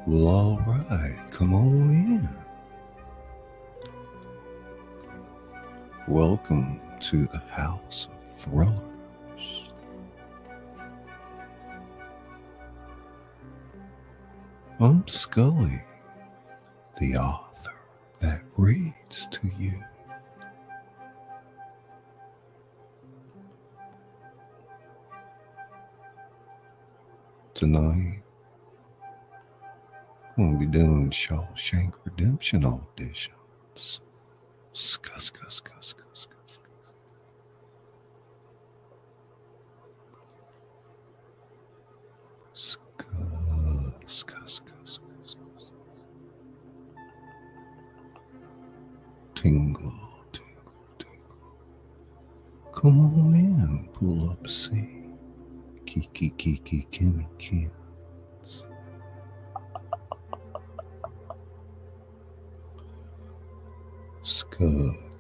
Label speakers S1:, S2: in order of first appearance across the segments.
S1: Well, all right, come on in. Welcome to the House of Thrillers. I'm Scully, the author that reads to you. Tonight, I'm going to be doing Shawshank Redemption auditions. Scuss. Tingle. Come on in, pull up a seat. Kiki, Kimmy, kids.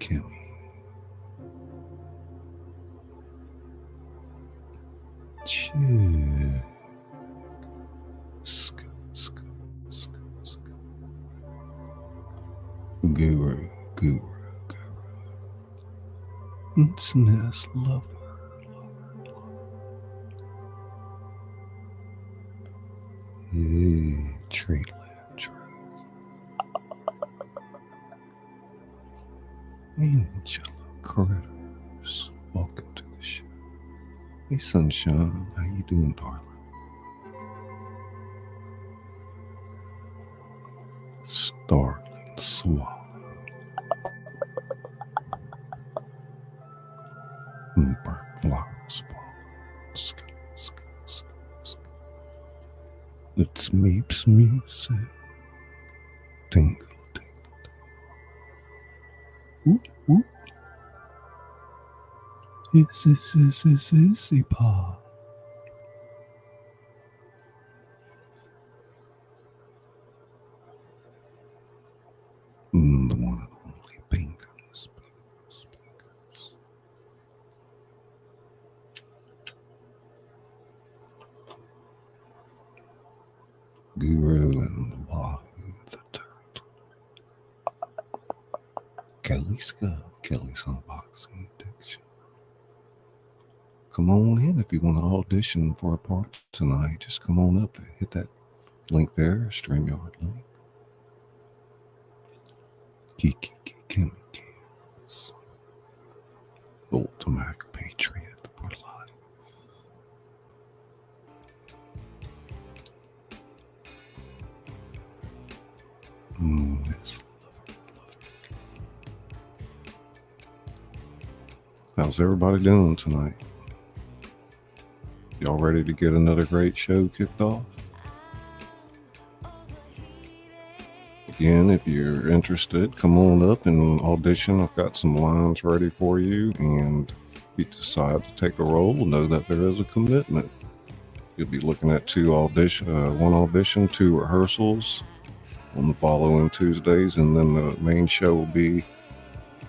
S1: Kimmy. Chick. Guru. It's Nest Lover. Hey, Treatland. Angela Critters. Welcome to the show. Hey, Sunshine. How you doing, darling? Starling Swallow. Burnt flowers fall. It's Meeps music. Tingle. Whoop. It's pop. The one and only Pinkers. Guru and Wahoo the Turtle. Kelly's Unboxing Addiction. Come on in if you want to audition for a part tonight. Just come on up and hit that link there, StreamYard link. Kiki, Kimmy, kids. Ultimate Patriot for life. It's lovely. How's everybody doing tonight? Y'all ready to get another great show kicked off? Again, if you're interested, come on up and audition. I've got some lines ready for you, and if you decide to take a role, know that there is a commitment. You'll be looking at one audition, 2 rehearsals on the following Tuesdays, and then the main show will be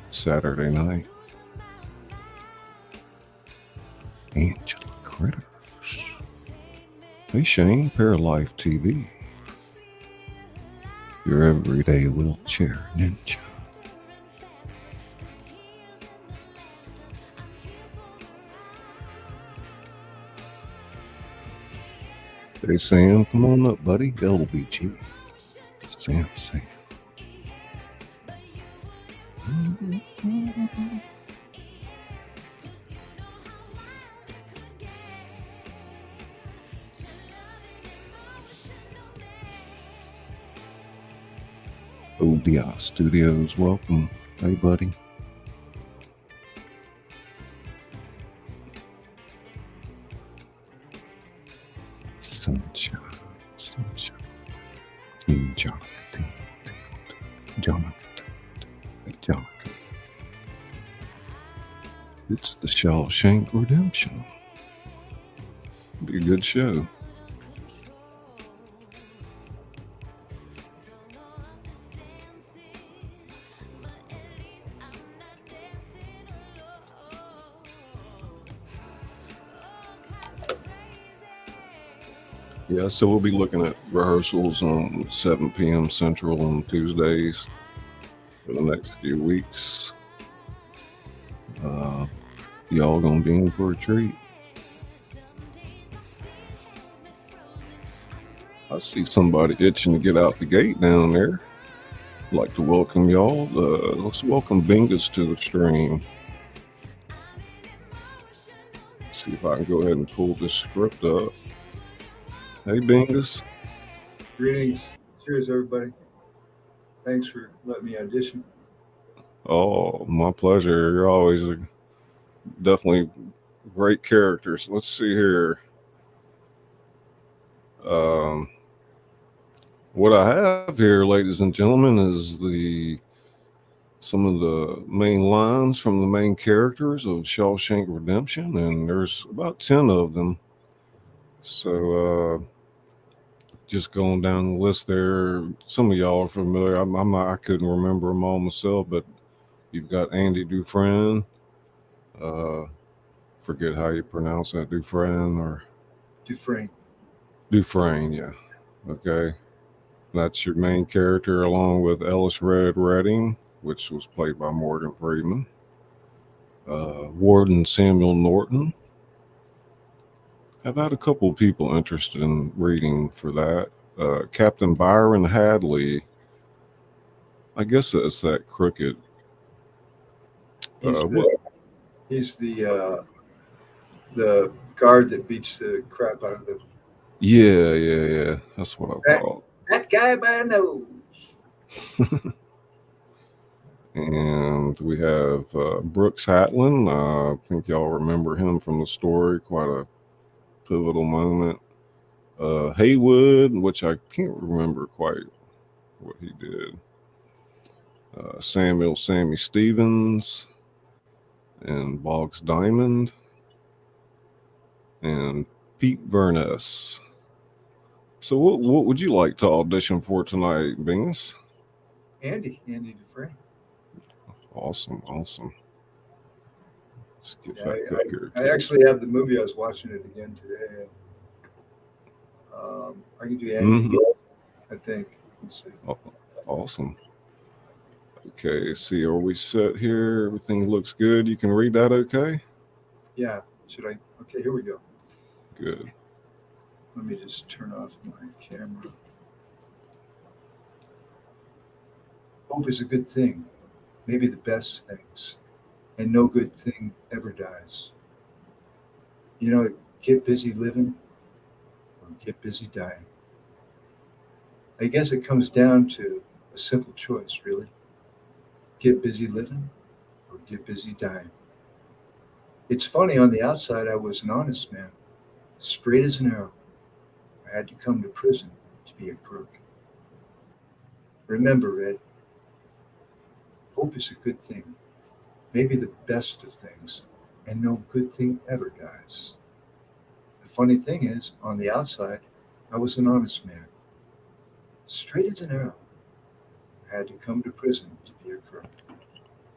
S1: Saturday night. Angela Critters. Hey Shane, Paralife TV. Your everyday wheelchair ninja. Hey Sam, come on up, buddy. LBG. Sam. ODI Studios, welcome. Hey, buddy. Sunshine. Jonica. It's the Shawshank Redemption. Be a good show. Yeah, so we'll be looking at rehearsals on 7 p.m. Central on Tuesdays for the next few weeks. Y'all gonna be in for a treat. I see somebody itching to get out the gate down there. I'd like to welcome y'all. Let's welcome Bingus to the stream. See if I can go ahead and pull this script up. Hey, Bingus.
S2: Greetings. Cheers, everybody. Thanks for letting me audition.
S1: Oh, my pleasure. You're always definitely great characters. Let's see here. What I have here, ladies and gentlemen, is some of the main lines from the main characters of Shawshank Redemption, and there's about 10 of them. So just going down the list there, some of y'all are familiar. I couldn't remember them all myself, but you've got Andy Dufresne. Forget how you pronounce that, Dufresne or
S2: Dufresne.
S1: Dufresne, yeah. Okay. That's your main character, along with Ellis Red Redding, which was played by Morgan Freeman. Warden Samuel Norton. I've had a couple of people interested in reading for that. Captain Byron Hadley. I guess that's that crooked.
S2: He's the guard that beats the crap out of the.
S1: Yeah. That's what I thought.
S2: That guy by nose.
S1: And we have Brooks Hatlin. I think y'all remember him from the story. Quite a pivotal moment. Haywood, which I can't remember quite what he did. Sammy Stevens, and Boggs Diamond, and Pete Verness. So what would you like to audition for tonight, Bingus?
S2: Andy Dufresne.
S1: Awesome. Let's get
S2: here. I actually have the movie. I was watching it again today. I can do Andy, I think. Let's see.
S1: Awesome. Okay, see, are we set here? Everything looks good. You can read that okay?
S2: Yeah. Should I? Okay, here we go.
S1: Good.
S2: Let me just turn off my camera. Hope is a good thing, maybe the best things, and no good thing ever dies. You know, get busy living or get busy dying. I guess it comes down to a simple choice, really. Get busy living or get busy dying. It's funny, on the outside, I was an honest man, straight as an arrow. I had to come to prison to be a crook. Remember, Red, hope is a good thing, maybe the best of things, and no good thing ever dies. The funny thing is, on the outside, I was an honest man, straight as an arrow. I had to come to prison to be a crook.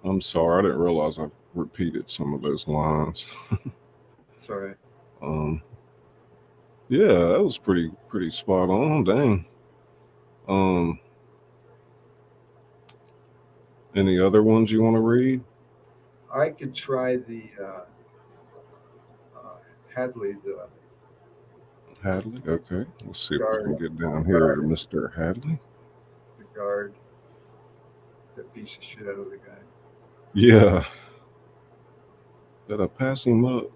S1: I'm sorry, I didn't realize I repeated some of those lines.
S2: It's all right.
S1: Yeah, that was pretty spot on. Dang. Any other ones you want to read?
S2: I could try the Hadley.
S1: Hadley? Okay. Let's see if we can get down here to Mr. Hadley.
S2: The guard that beats the shit out of the guy.
S1: Yeah. Did I pass him up?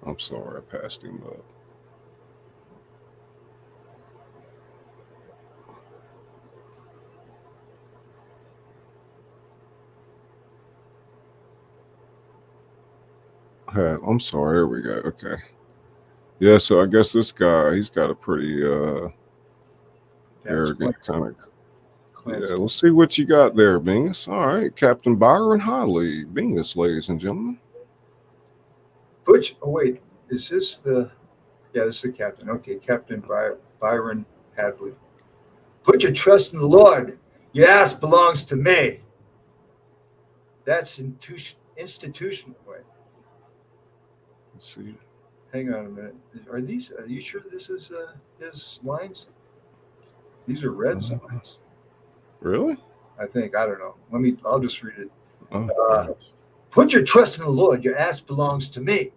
S1: I'm sorry, I passed him up. I'm sorry, there we go. Okay. Yeah, so I guess this guy, he's got a pretty arrogant kind of. Yeah, let's see what you got there, Bingus. All right, Captain Byron Hadley, Bingus, ladies and gentlemen.
S2: Butch, oh wait, is this the? Yeah, this is the captain. Okay, Captain Byron Hadley. Put your trust in the Lord. Your ass belongs to me. That's institutional way.
S1: Let's see.
S2: Hang on a minute. Are you sure this is his lines? These are Red's lines.
S1: Really?
S2: I think. I don't know. I'll just read it.
S1: Oh,
S2: Uh,
S1: gosh.
S2: Put your trust in the Lord. Your ass belongs to me.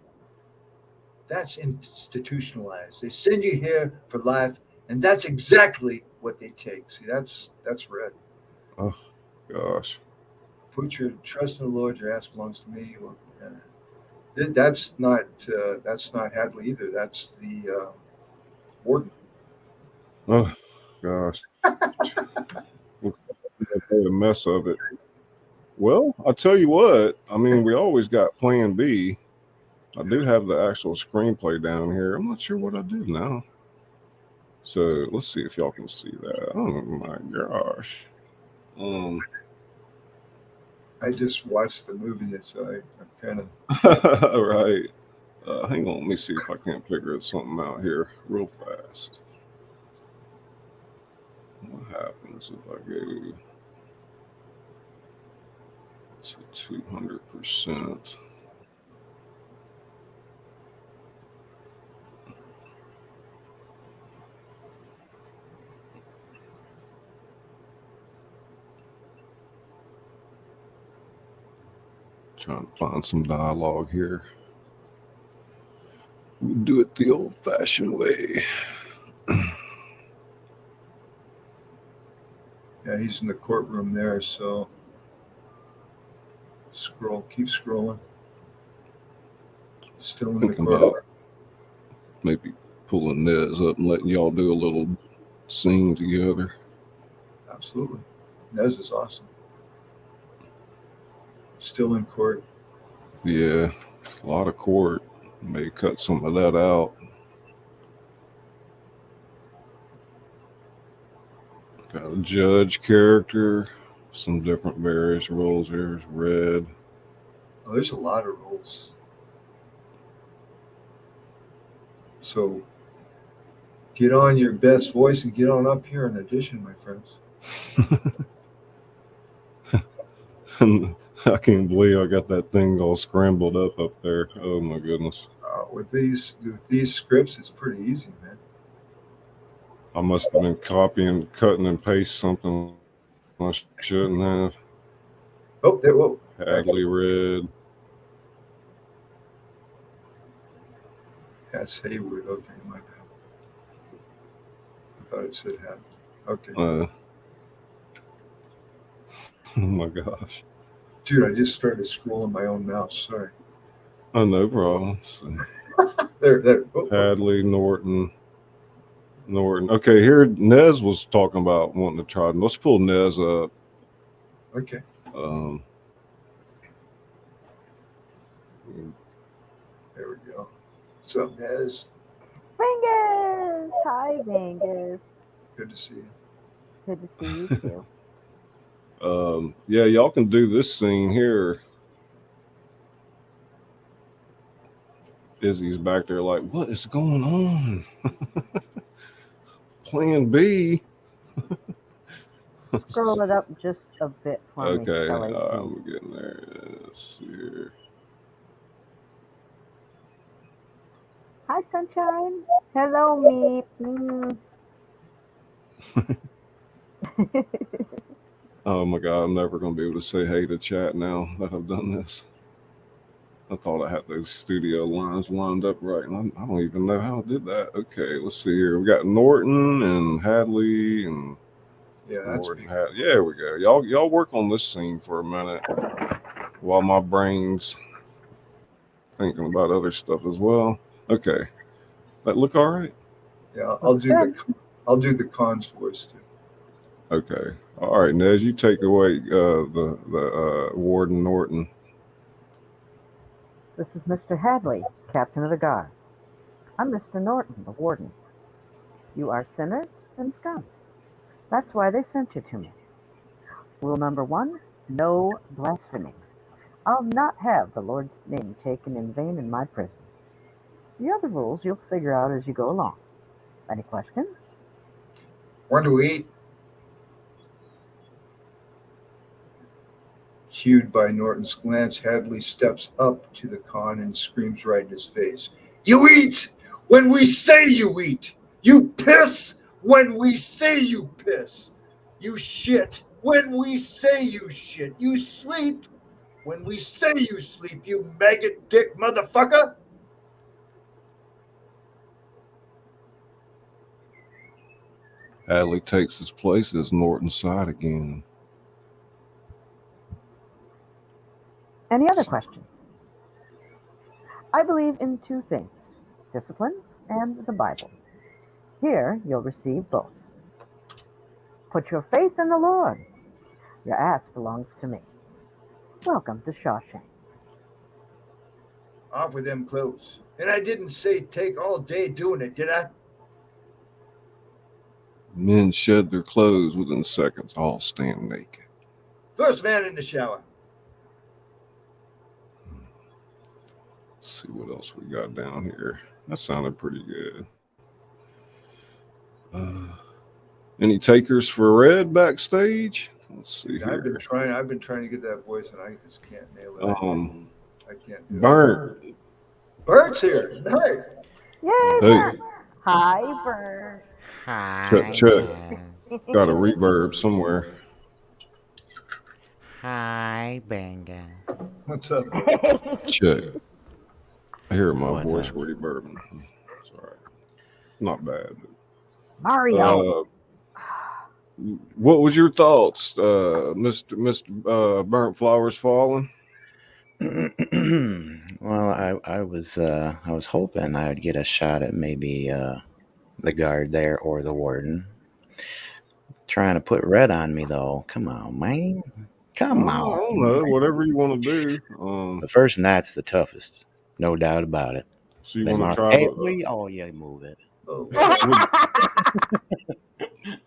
S2: That's institutionalized. They send you here for life, and that's exactly what they take. See, that's Red.
S1: Oh, gosh.
S2: Put your trust in the Lord. Your ass belongs to me. Well, that's not Hadley either. That's the warden.
S1: Oh, gosh. Looks like I made a mess of it. Well, I tell you what. I mean, we always got Plan B. I do have the actual screenplay down here. I'm not sure what I do now. So let's see if y'all can see that. Oh my gosh. Um,
S2: I just watched the movie, so I'm kind of.
S1: right. Hang on, let me see if I can't figure something out here real fast. What happens if I go to 200%? Trying to find some dialogue here. We do it the old-fashioned way.
S2: Yeah, he's in the courtroom there, so keep scrolling. Still in the
S1: Thinking
S2: courtroom.
S1: about maybe pulling Nez up and letting y'all do a little scene together.
S2: Absolutely. Nez is awesome. Still in court.
S1: Yeah, a lot of court. May cut some of that out. Got a judge character, some different various roles. There's Red.
S2: Oh, there's a lot of roles. So get on your best voice and get on up here and audition, my friends.
S1: And I can't believe I got that thing all scrambled up there. Oh my goodness.
S2: With these scripts, it's pretty easy, man.
S1: I must have been copying, cutting, and paste something I shouldn't have.
S2: Oh, there. Whoa.
S1: Hadley Red.
S2: That's Hayward. Okay, my bad. I thought it said Hadley. Okay.
S1: Oh my gosh.
S2: Dude, I just started scrolling my own mouse. Sorry.
S1: Oh, no problem. So,
S2: there.
S1: Hadley, Norton. Okay, here Nez was talking about wanting to try. Let's pull Nez up.
S2: Okay. There we go. What's up, Nez?
S3: Vengus! Hi, Vengus.
S2: Good to see you.
S3: Good to see you too.
S1: Yeah, y'all can do this scene here. Izzy's back there like, what is going on? Plan B.
S3: Scroll it up just a bit for me.
S1: Okay,
S3: Kelly,
S1: I'm getting there. Let's see here.
S3: Hi, Sunshine. Hello, me.
S1: Oh my god, I'm never gonna be able to say hey to chat now that I've done this. I thought I had those studio lines lined up right, and I don't even know how I did that. Okay, let's see here. We got Norton and Hadley and Norton. Yeah, there we go. Y'all work on this scene for a minute while my brain's thinking about other stuff as well. Okay, that look all right?
S2: Yeah, I'll do the cons voice too.
S1: Okay, all right, Nez, you take away the Warden Norton.
S3: This is Mr. Hadley, Captain of the Guard. I'm Mr. Norton, the Warden. You are sinners and scum. That's why they sent you to me. Rule number 1, no blasphemy. I'll not have the Lord's name taken in vain in my prison. The other rules you'll figure out as you go along. Any questions?
S2: When to eat? Cued by Norton's glance, Hadley steps up to the con and screams right in his face. You eat when we say you eat. You piss when we say you piss. You shit when we say you shit. You sleep when we say you sleep, you maggot dick motherfucker.
S1: Hadley takes his place as Norton's side again.
S3: Any other questions? I believe in two things, discipline and the Bible. Here you'll receive both. Put your faith in the Lord. Your ass belongs to me. Welcome to Shawshank.
S2: Off with them clothes. And I didn't say take all day doing it, did I?
S1: Men shed their clothes within seconds, all stand naked.
S2: First man in the shower.
S1: Let's see what else we got down here. That sounded pretty good. Any takers for Red backstage? Let's see here.
S2: I've been trying to get that voice, and I just can't nail it. I can't do
S1: Bert.
S2: it. Bert's here. Nice.
S3: Yay,
S1: Hey.
S3: Bert. Hi, Bert.
S4: Hi.
S1: Check. Got a reverb somewhere.
S4: Hi, Bengus.
S2: What's up?
S1: Check. I hear my
S4: What's
S1: voice
S4: up?
S1: reverbing. It's all right. Not bad.
S3: Mario.
S1: What was your thoughts, Mr. Burnt Flowers Falling?
S4: Well, I was hoping I would get a shot at maybe the guard there or the warden. Trying to put red on me though. Come on, man. Come
S1: I
S4: on.
S1: don't know. Whatever you want to do.
S4: The first night's the toughest, no doubt about it.
S1: So you
S4: Then
S1: want to
S4: Mar-
S1: try
S4: Hey,
S1: the,
S4: yeah, move it.
S2: Oh,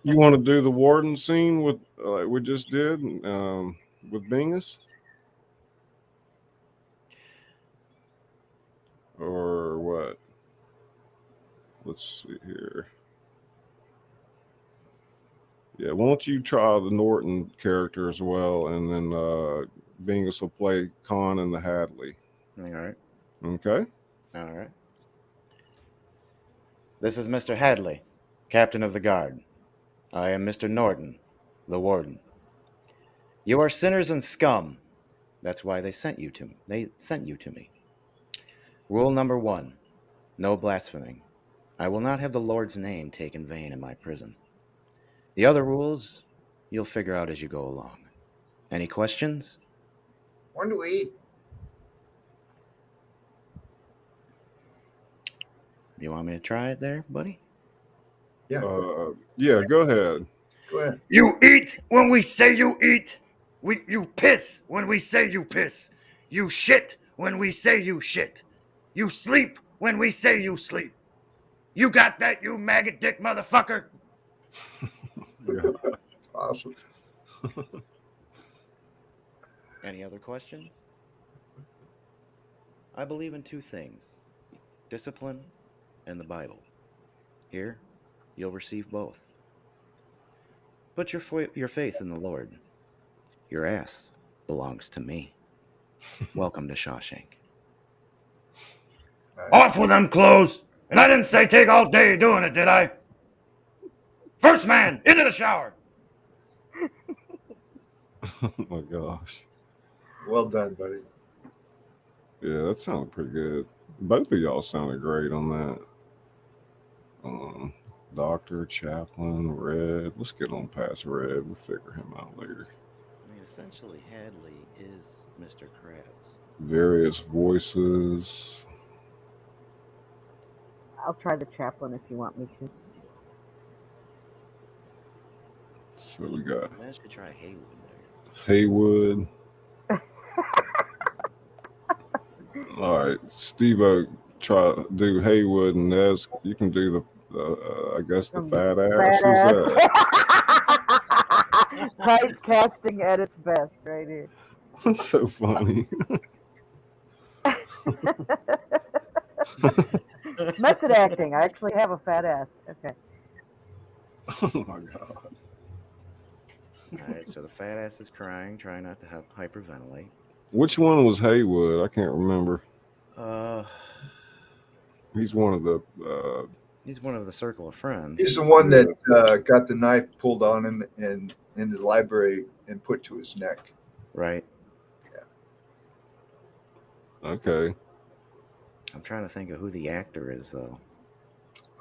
S1: you want to do the warden scene with like we just did with Bingus? Or what? Let's see here. Yeah, why don't you try the Norton character as well, and then Bingus will play Khan and the Hadley.
S4: All right.
S1: Okay?
S4: All right. This is Mr. Hadley, captain of the guard. I am Mr. Norton, the warden. You are sinners and scum. That's why they sent you to me. Rule number 1, no blaspheming. I will not have the Lord's name taken in vain in my prison. The other rules, you'll figure out as you go along. Any questions?
S2: when do we eat?
S4: You want me to try it there, buddy?
S2: Yeah,
S1: Yeah, go ahead.
S2: go ahead.
S5: You eat when we say you eat. You piss when we say you piss. You shit when we say you shit. You sleep when we say you sleep. You got that, you maggot dick motherfucker?
S1: Yeah.
S2: Awesome.
S4: Any other questions? I believe in two things, discipline and the Bible. Here, you'll receive both. Put your faith in the Lord. Your ass belongs to me. Welcome to Shawshank.
S5: Off with them clothes. And I didn't say take all day doing it, did I? First man, into the shower.
S1: Oh my gosh.
S2: Well done, buddy.
S1: Yeah, that sounded pretty good. Both of y'all sounded great on that. Doctor, Chaplain, Red. Let's get on past Red. We'll figure him out later.
S4: I mean, essentially, Hadley is Mr. Krabs.
S1: Various voices.
S3: I'll try the chaplain if you want me to.
S1: So we got
S4: I should try Haywood there.
S1: Haywood. All right, Steve-O, try do Haywood, and Nez, you can do the I guess the fat ass. Who's that?
S3: Typecasting at its best, right here.
S1: That's so funny.
S3: Method acting. I actually have a fat ass. Okay.
S1: Oh my god.
S4: All right, so the fat ass is crying, trying not to hyperventilate.
S1: Which one was Haywood? I can't remember. He's one of the.
S4: He's one of the circle of friends.
S2: He's the one
S1: Yeah.
S2: that got the knife pulled on him and in the library and put to his neck.
S4: Right.
S1: Okay.
S4: I'm trying to think of who the actor is, though.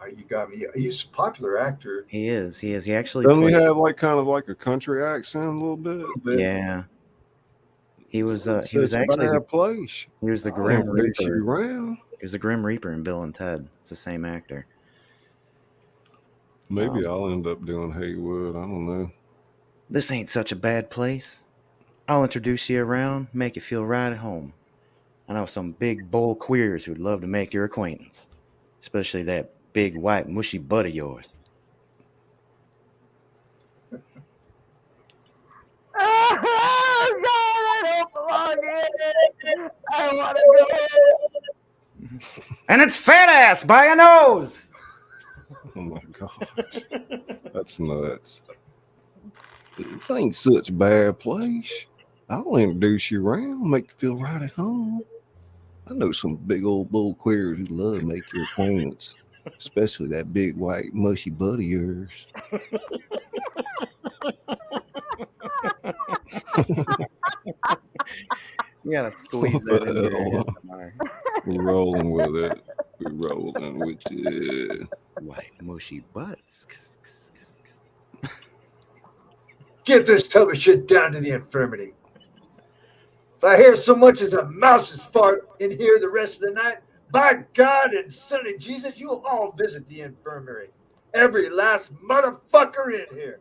S2: You got me. He's a popular actor.
S4: He is. He is. He actually
S1: Doesn't he
S4: played.
S1: have like kind of like a country accent a little bit?
S2: But
S4: Yeah. He was.
S1: It's
S4: He was
S1: such a
S4: actually.
S1: bad place.
S4: He was the
S1: I
S4: Grim
S1: don't think she
S4: Reaper.
S1: around.
S4: He was the Grim Reaper in Bill and Ted. It's the same actor.
S1: Maybe I'll end up doing Haywood. I don't know.
S4: This ain't such a bad place. I'll introduce you around, make you feel right at home. I know some big, bold queers who'd love to make your acquaintance, especially that big, white, mushy butt of yours.
S3: Oh, God, I don't belong here. I want to go.
S5: And it's fat ass by a nose.
S1: Oh my gosh. That's nuts. This ain't such a bad place. I'll introduce you around, make you feel right at home. I know some big old bull queers who love to make your acquaintance, especially that big white mushy butt of yours.
S4: You gotta squeeze that into your
S1: Well,
S4: ASMR.
S1: we're rolling with it. We're rolling with it.
S4: White, mushy butts.
S2: get this tub of shit down to the infirmary. If I hear so much as a mouse's fart in here the rest of the night, by God and Son of Jesus, you'll all visit the infirmary. Every last motherfucker in here.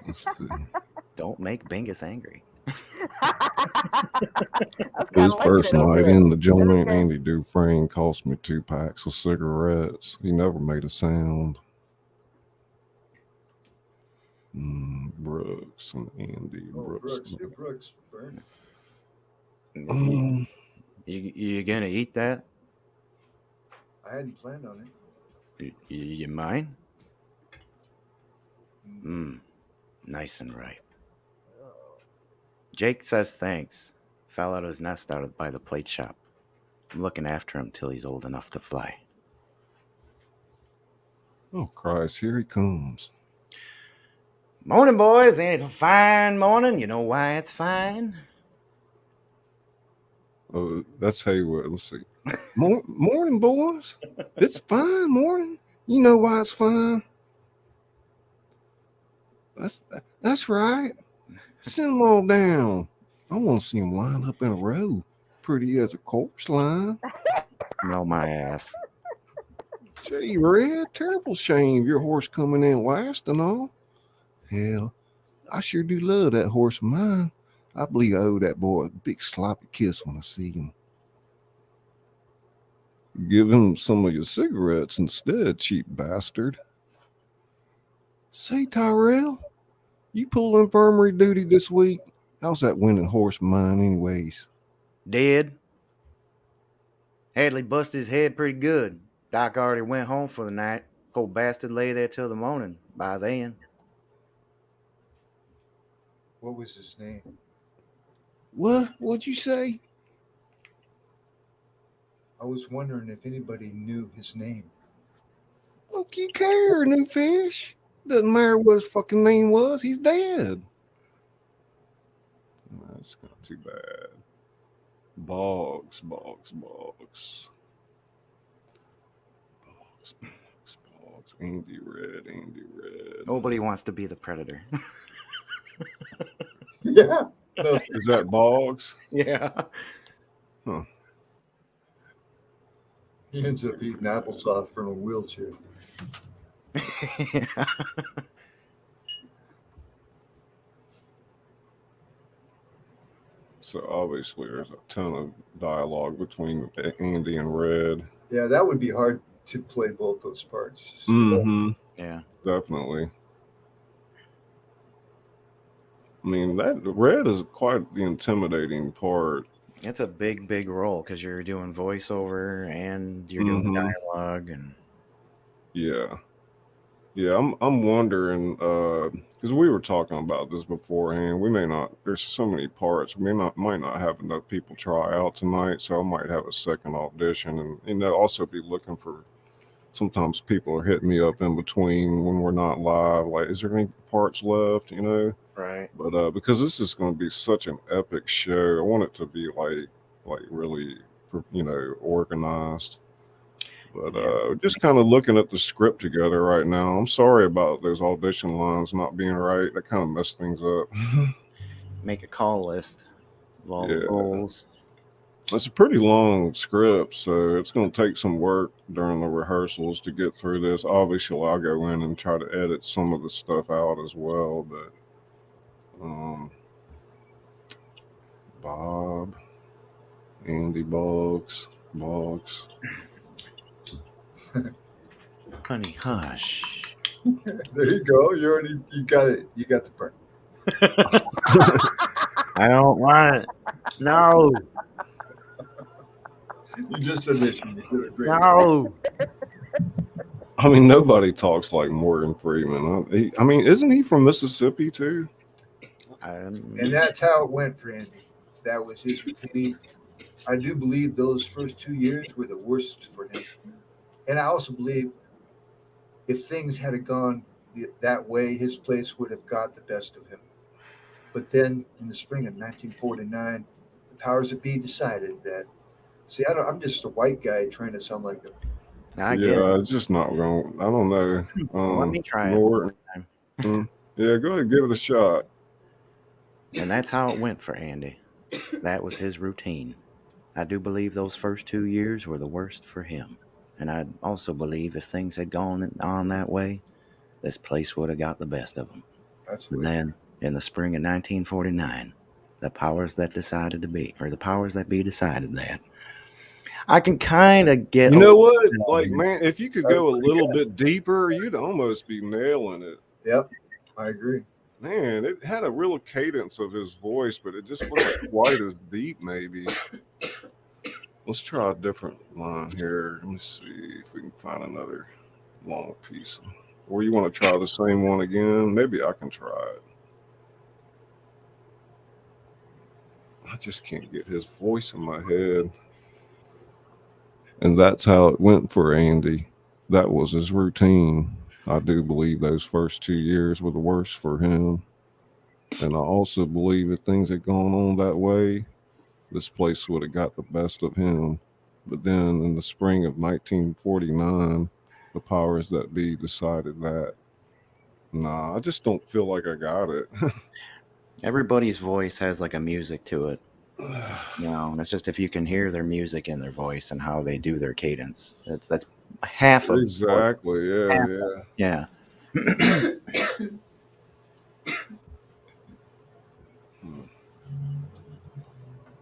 S1: Let's see.
S4: Don't make Bingus angry.
S1: His first night in the joint, Andy Dufresne cost me 2 packs of cigarettes. He never made a sound. Brooks and Andy Brooks.
S2: Brooks, burn.
S4: You gonna eat that?
S2: I hadn't planned on it.
S4: You mind? Nice and ripe. Jake says thanks. Fell out of his nest out by the plate shop. I'm looking after him till he's old enough to fly.
S1: Oh Christ, here he comes.
S4: Morning, boys. Ain't it a fine morning? You know why it's fine?
S1: Oh, that's Haywood. Let's see. Morning, boys. It's fine morning. You know why it's fine? That's right. Send them all down. I want to see them lined up in a row, pretty as a corpse line.
S4: No, my ass.
S1: Gee, Red, terrible shame your horse coming in last and all. Hell, I sure do love that horse of mine. I believe I owe that boy a big sloppy kiss when I see him. Give him some of your cigarettes instead, cheap bastard. Say, Tyrell, you pull infirmary duty this week? How's that winning horse of mine anyways?
S4: Dead. Hadley busted his head pretty good. Doc already went home for the night. Poor bastard lay there till the morning. By then.
S2: What was his name?
S1: What'd you say?
S2: I was wondering if anybody knew his name.
S1: Look, you care, new fish. Doesn't matter what his fucking name was. He's dead. That's not too bad. Boggs. Andy Red.
S4: Nobody wants to be the predator.
S2: Yeah. No,
S1: Is that Boggs?
S4: Yeah.
S1: Huh.
S2: he ends up eating applesauce from a wheelchair.
S1: So obviously there's a ton of dialogue between Andy and Red.
S2: Yeah, that would be hard to play both those parts.
S4: Yeah.
S1: Definitely. I mean, that Red is quite the intimidating part.
S4: It's a big role because you're doing voiceover and you're doing dialogue and
S1: Yeah. Yeah, I'm wondering because we were talking about this beforehand. We may not. There's so many parts. We might not have enough people try out tonight, so I might have a second audition, and also be looking for. Sometimes people are hitting me up in between when we're not live. Like, is there any parts left? You know.
S4: Right.
S1: But because this is going to be such an epic show, I want it to be like really, organized. But
S4: Yeah.
S1: just kind of looking at the script together right now. I'm sorry about those audition lines not being right. That kind of messed things up.
S4: Make a call list of all the
S1: Yeah,
S4: roles.
S1: it's a pretty long script, so it's going to take some work during the rehearsals to get through this. Obviously, I'll go in and try to edit some of the stuff out as well. But Bob, Andy Boggs.
S4: Honey, hush.
S2: There you go. You got it. You got the part.
S4: I don't want it. No,
S2: You just auditioned. You did a great job.
S4: no.
S1: I mean, nobody talks like Morgan Freeman. I mean, isn't he from Mississippi too?
S2: And that's how it went for Andy. That was his routine. I do believe those first 2 years were the worst for him. And I also believe if things had gone that way, his place would have got the best of him. But then in the spring of 1949, the powers that be decided that, see, I'm just a white guy trying to sound like a,
S4: I get it.
S1: Yeah, it's just not going. I don't know.
S4: Let me try it.
S1: Norton.
S4: Time.
S1: Yeah, go ahead, give it a shot.
S4: And that's how it went for Andy. That was his routine. I do believe those first 2 years were the worst for him. And I also believe if things had gone on that way, this place would have got the best of him.
S2: that's
S4: But
S2: what
S4: then, in the spring of 1949, the powers that be decided that. I can kind of get.
S1: You know what?
S4: bit
S1: Like,
S4: of-
S1: man, if you could go a little bit deeper, you'd almost be nailing it.
S2: Yep, I agree.
S1: Man, it had a real cadence of his voice, but it just wasn't quite as deep, maybe. Let's try a different line here. Let me see if we can find another long piece. Or you want to try the same one again? Maybe I can try it. I just can't get his voice in my head. And that's how it went for Andy. That was his routine. I do believe those first 2 years were the worst for him. And I also believe if things had gone on that way, this place would have got the best of him. But then in the spring of 1949, the powers that be decided that, nah, I just don't feel like I got it.
S4: Everybody's voice has like a music to it. And it's just if you can hear their music in their voice and how they do their cadence. That's half of
S1: Exactly. Yeah.
S4: Yeah.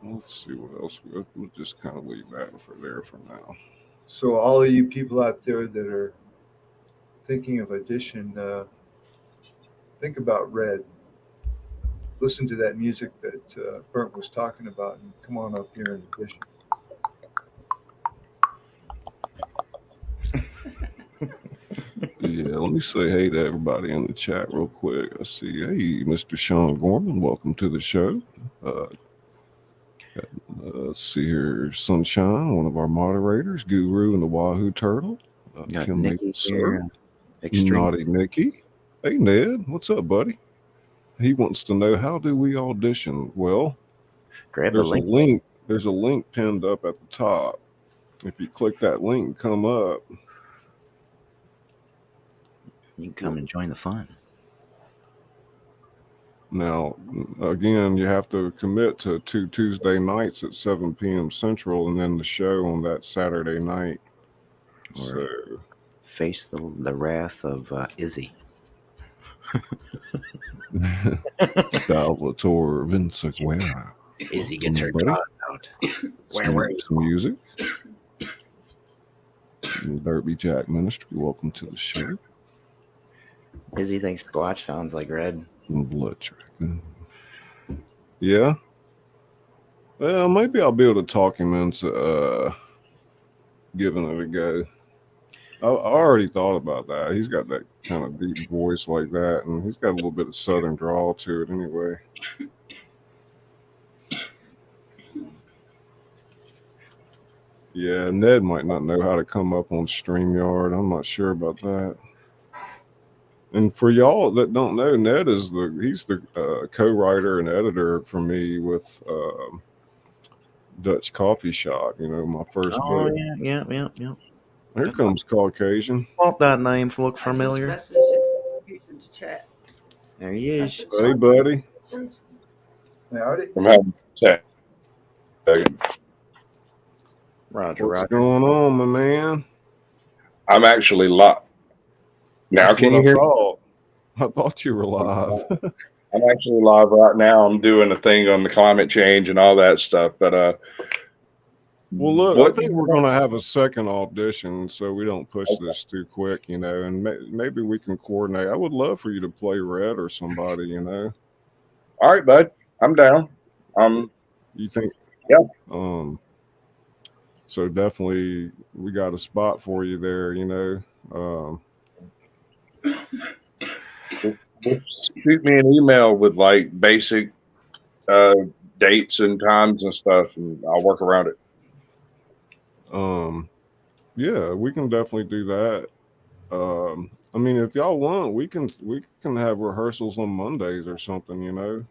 S1: Let's see what else. We'll just kind of leave that for now.
S2: So all of you people out there that are thinking of audition, think about Red. Listen to that music that Burnt was talking about, and come on up here and audition.
S1: Yeah, let me say hey to everybody in the chat real quick. I see, hey, Mr. Sean Gorman, welcome to the show. Let's see here, Sunshine, one of our moderators, Guru and the Wahoo Turtle,
S4: Got
S1: Kim
S4: Nikki
S1: Maple
S4: here.
S1: Syrup,
S4: Extreme.
S1: Naughty Mickey. Hey, Ned, what's up, buddy? He wants to know, how do we audition? Well,
S4: Grab the
S1: there's a
S4: link.
S1: link. There's a link pinned up at the top. If you click that link and come up,
S4: You can come and join the fun.
S1: now, again, you have to commit to 2 Tuesday nights at 7 p.m. Central, and then the show on that Saturday night.
S4: Or
S1: So,
S4: face the wrath of Izzy.
S1: Salvatore Villaseñor.
S4: Izzy gets her
S1: Buddy.
S4: claws out. Where
S1: Some music. Derby Jack Ministry, welcome to the show.
S4: Izzy thinks Squatch sounds like Red.
S1: Blood track. Yeah. Well, maybe I'll be able to talk him into giving it a go. I already thought about that. He's got that kind of deep voice like that, and he's got a little bit of southern drawl to it anyway. Yeah, Ned might not know how to come up on StreamYard. I'm not sure about that. And for y'all that don't know, Ned is he's the co-writer and editor for me with Dutch Coffee Shop. You know, my first
S4: Oh
S1: book.
S4: yeah.
S1: Here comes Caucasian.
S4: Thought that name looked
S6: I just
S4: familiar.
S6: messaged it in the chat.
S4: There he is.
S1: Hey, buddy.
S2: Howdy.
S7: I'm having a second.
S4: Roger,
S1: What's
S4: Roger.
S1: going on, my man?
S7: I'm actually live. Now,
S1: That's
S7: can
S1: what
S7: you hear me?
S1: I thought you were live.
S7: I'm actually live right now. I'm doing a thing on the climate change and all that stuff. But
S1: Well, look,
S7: what
S1: I think we're going to have a second audition, so we don't push this too quick, you know, and maybe we can coordinate. I would love for you to play Red or somebody, you know.
S7: All right, bud. I'm down.
S1: You think?
S7: Yeah.
S1: So definitely, we got a spot for you there, you know.
S7: Just shoot me an email with like basic dates and times and stuff, and I'll work around it.
S1: Yeah, we can definitely do that. I mean, if y'all want, we can have rehearsals on Mondays or something, you know.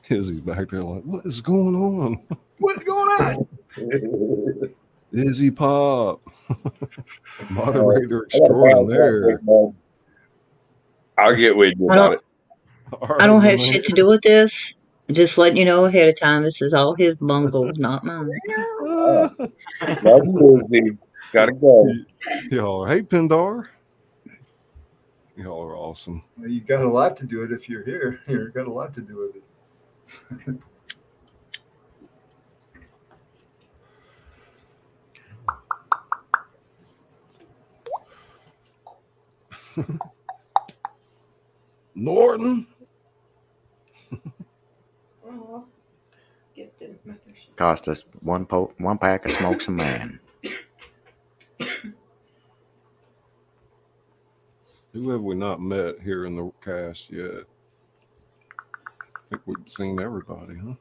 S1: Izzy's back there like, what is going on?
S5: What's going on?
S1: Izzy Pop, moderator extraordinaire.
S7: I'll get with you about it.
S8: I don't have shit to do with this. Just letting you know ahead of time. This is all his bungle, not mine.
S7: Love you, Izzy. Gotta go.
S1: Y'all, hey Pindar. Y'all are awesome.
S2: Well, you got a lot to do it if you're here. You've got a lot to do with it.
S1: Norton.
S6: Oh, gifted membership.
S4: Cost us one pack of smokes a man.
S1: Who have we not met here in the cast yet? I think we've seen everybody, huh?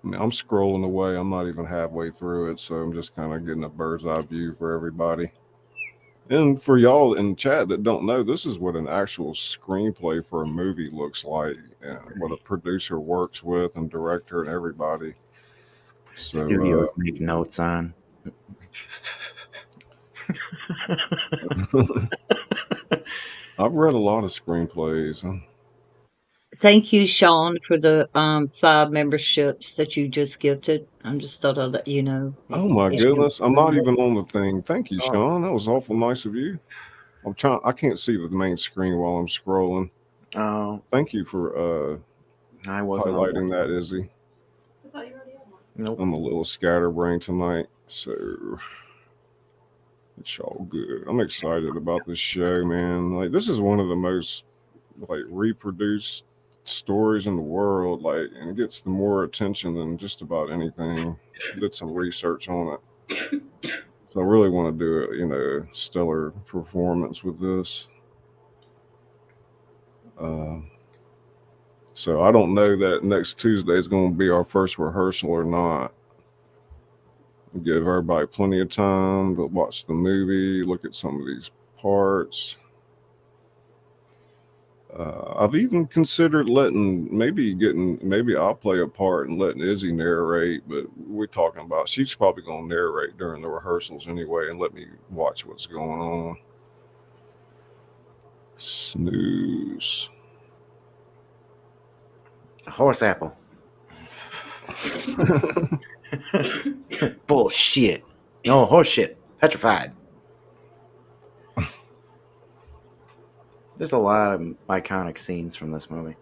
S1: I mean, I'm scrolling away. I'm not even halfway through it, so I'm just kind of getting a bird's eye view for everybody. And for y'all in chat that don't know, this is what an actual screenplay for a movie looks like, and what a producer works with, and director, and everybody. So,
S4: Studios make notes on.
S1: I've read a lot of screenplays.
S8: Thank you, Sean, for the 5 memberships that you just gifted. I just thought I'd let you know.
S1: Oh my goodness, I'm not even on the thing. Thank you,
S4: Oh.
S1: Sean. That was awful nice of you. I can't see the main screen while I'm scrolling.
S4: Oh,
S1: Thank you for
S4: I wasn't on
S1: highlighting that, Izzy.
S6: I thought you already had one.
S4: Nope.
S1: I'm a little scatterbrained tonight, so it's all good. I'm excited about this show, man. Like, this is one of the most like reproduced stories in the world, like, and it gets the more attention than just about anything. Did some research on it, so I really want to do a, you know, stellar performance with this. So I don't know that next Tuesday is going to be our first rehearsal or not. We'll give everybody plenty of time to watch the movie, look at some of these parts. I've even considered maybe I'll play a part and letting Izzy narrate, but we're talking about she's probably going to narrate during the rehearsals anyway and let me watch what's going on. Snooze.
S4: It's a horse apple. Bullshit. No, horse shit. Petrified. There's a lot of iconic scenes from this movie.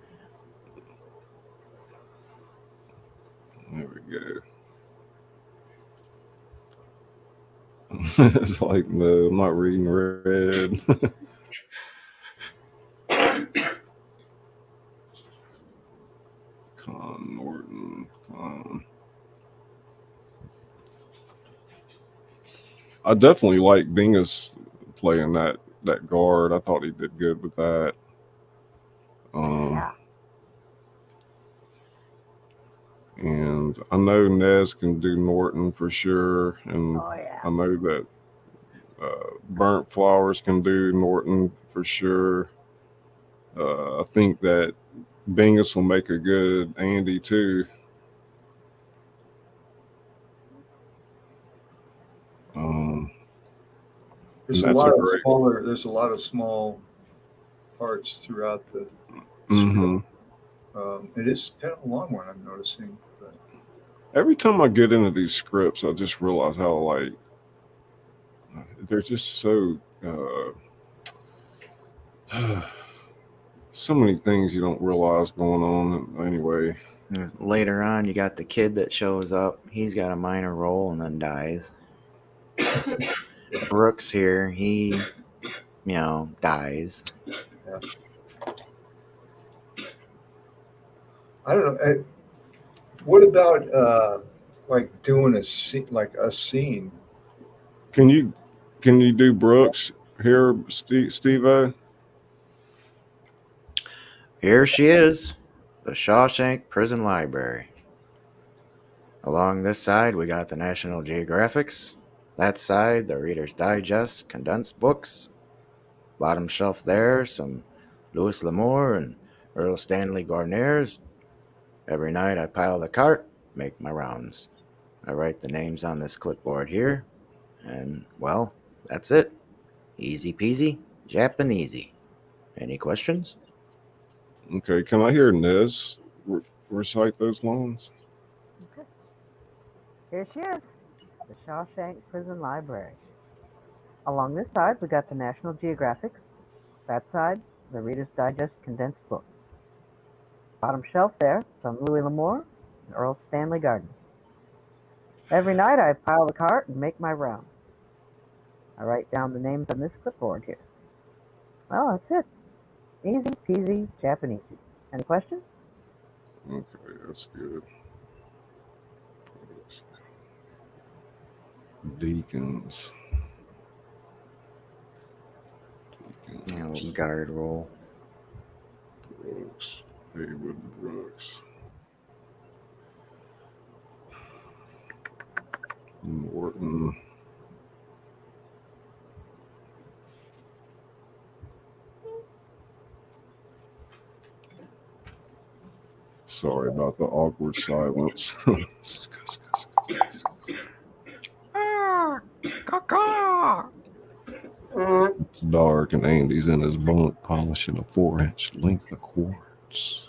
S1: There we go. It's like, no, I'm not reading Red. Con Norton. I definitely like Bingus playing that guard. I thought he did good with that.
S3: Yeah.
S1: And I know Nez can do Norton for sure, and
S3: Oh yeah.
S1: I know that Burnt Flowers can do Norton for sure. I think that Bingus will make a good Andy too.
S2: There's
S1: And
S2: a
S1: that's
S2: lot
S1: a
S2: of
S1: great.
S2: smaller. There's a lot of small parts throughout the
S1: Hmm.
S2: script. It is kind of a long one, I'm noticing. But
S1: Every time I get into these scripts, I just realize how like they're just so so many things you don't realize going on. Anyway,
S4: Later on, you got the kid that shows up. He's got a minor role and then dies. Brooks here, he, dies.
S2: yeah. I don't know. What about like doing a scene?
S1: can you do Brooks here, Steve?
S4: Here she is, the Shawshank Prison Library. Along this side, we got the National Geographics. That side, the Reader's Digest, condensed books. Bottom shelf there, some Louis L'Amour and Earl Stanley Gardner's. Every night I pile the cart, make my rounds. I write the names on this clipboard here, and, well, that's it. Easy peasy, Japanesey. Any questions?
S1: Okay, can I hear Nez recite those lines?
S3: Okay. Here she is, the Shawshank Prison Library. Along this side, we got the National Geographics. That side, the Reader's Digest condensed books. Bottom shelf there, some Louis L'Amour and Earl Stanley Gardens. Every night I pile the cart and make my rounds. I write down the names on this clipboard here. Well, that's it. Easy peasy Japanesey. Any questions?
S1: Okay, that's good. Deacons.
S4: Guard roll.
S1: Brooks. Haywood Brooks. Norton. Sorry about the awkward silence. It's dark and Andy's in his bunk polishing a 4-inch length of quartz.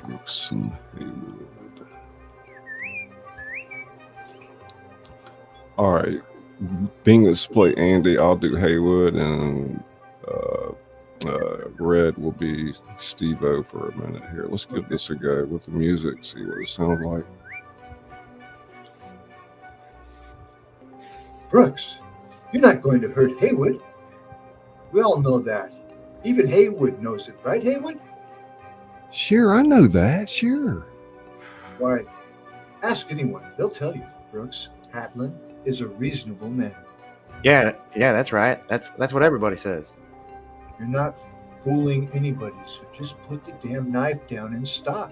S1: Brooks and Haywood. All right. Bingus play Andy. I'll do Haywood, and Red will be Steve-O for a minute here. Let's give this a go with the music, see what it sounds like.
S2: Brooks, you're not going to hurt Haywood. We all know that. Even Haywood knows it, right, Haywood?
S1: Sure, I know that. Sure.
S2: Why, ask anyone. They'll tell you. Brooks Hatlin is a reasonable man.
S4: Yeah, that's right. That's what everybody says.
S2: You're not fooling anybody, so just put the damn knife down and stop.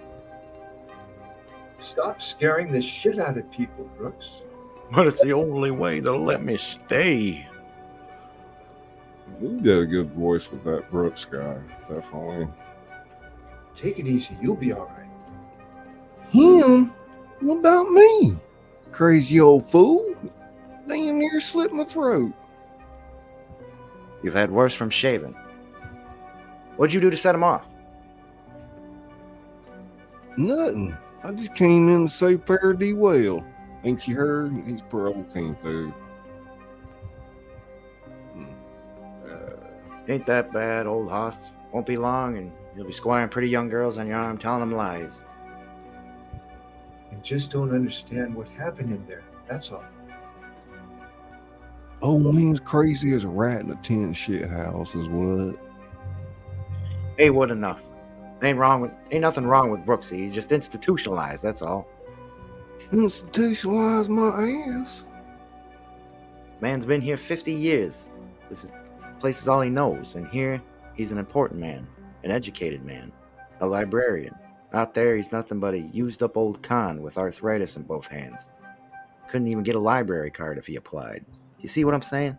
S2: Stop scaring the shit out of people, Brooks.
S4: But it's the only way they'll let me stay.
S1: You got a good voice with that Brooks guy, definitely.
S2: Take it easy. You'll be all right.
S1: Him? What about me? Crazy old fool. Damn near slit my throat.
S4: You've had worse from shaving. What'd you do to set him off?
S1: Nothing. I just came in to say fare thee well. Ain't you heard? He's parole came through.
S4: Ain't that bad, old hoss. Won't be long, and you'll be squiring pretty young girls on your arm telling them lies.
S2: And just don't understand what happened in there. That's all.
S1: Old man's crazy as a rat in a tin shit house is what.
S4: Haywood enough. Ain't nothing wrong with Brooksy. He's just institutionalized, that's all.
S1: Institutionalize my ass.
S4: Man's been here 50 years. This place is all he knows, and here he's an important man, an educated man, a librarian. Out there he's nothing but a used up old con with arthritis in both hands. Couldn't even get a library card if he applied. You see what I'm saying?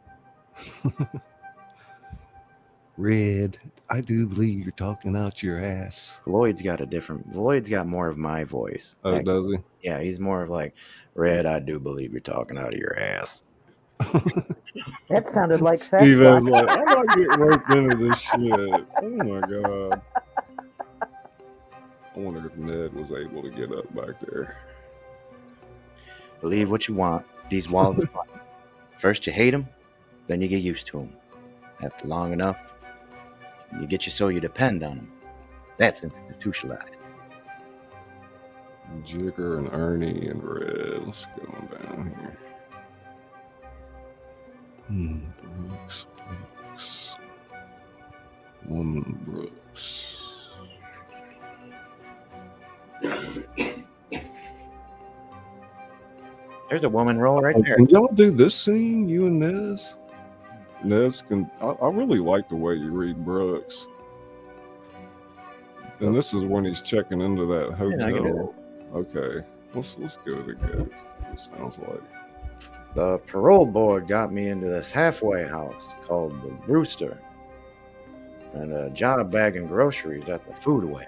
S1: Red, I do believe you're talking out your ass.
S4: Lloyd's got more of my voice.
S1: Oh, does he?
S4: Yeah, he's more of like, Red, I do believe you're talking out of your ass.
S3: That sounded like
S1: Steve
S3: sex.
S1: was like, I'm not getting roped into this shit. Oh my god. I wonder if Ned was able to get up back there.
S4: Believe what you want. These walls are fun. First you hate them, then you get used to them. After long enough, you get you so you depend on them. That's institutionalized.
S1: Jigger and Ernie and Red. Let's go down here. Brooks. Woman Brooks.
S4: There's a woman roll right there.
S1: Can y'all do this scene, you and Nez? Nez can. I really like the way you read Brooks. And this is when he's checking into that hotel. Okay, let's go together. It sounds like
S4: the parole board got me into this halfway house called the Rooster, and a job bagging groceries at the Foodway.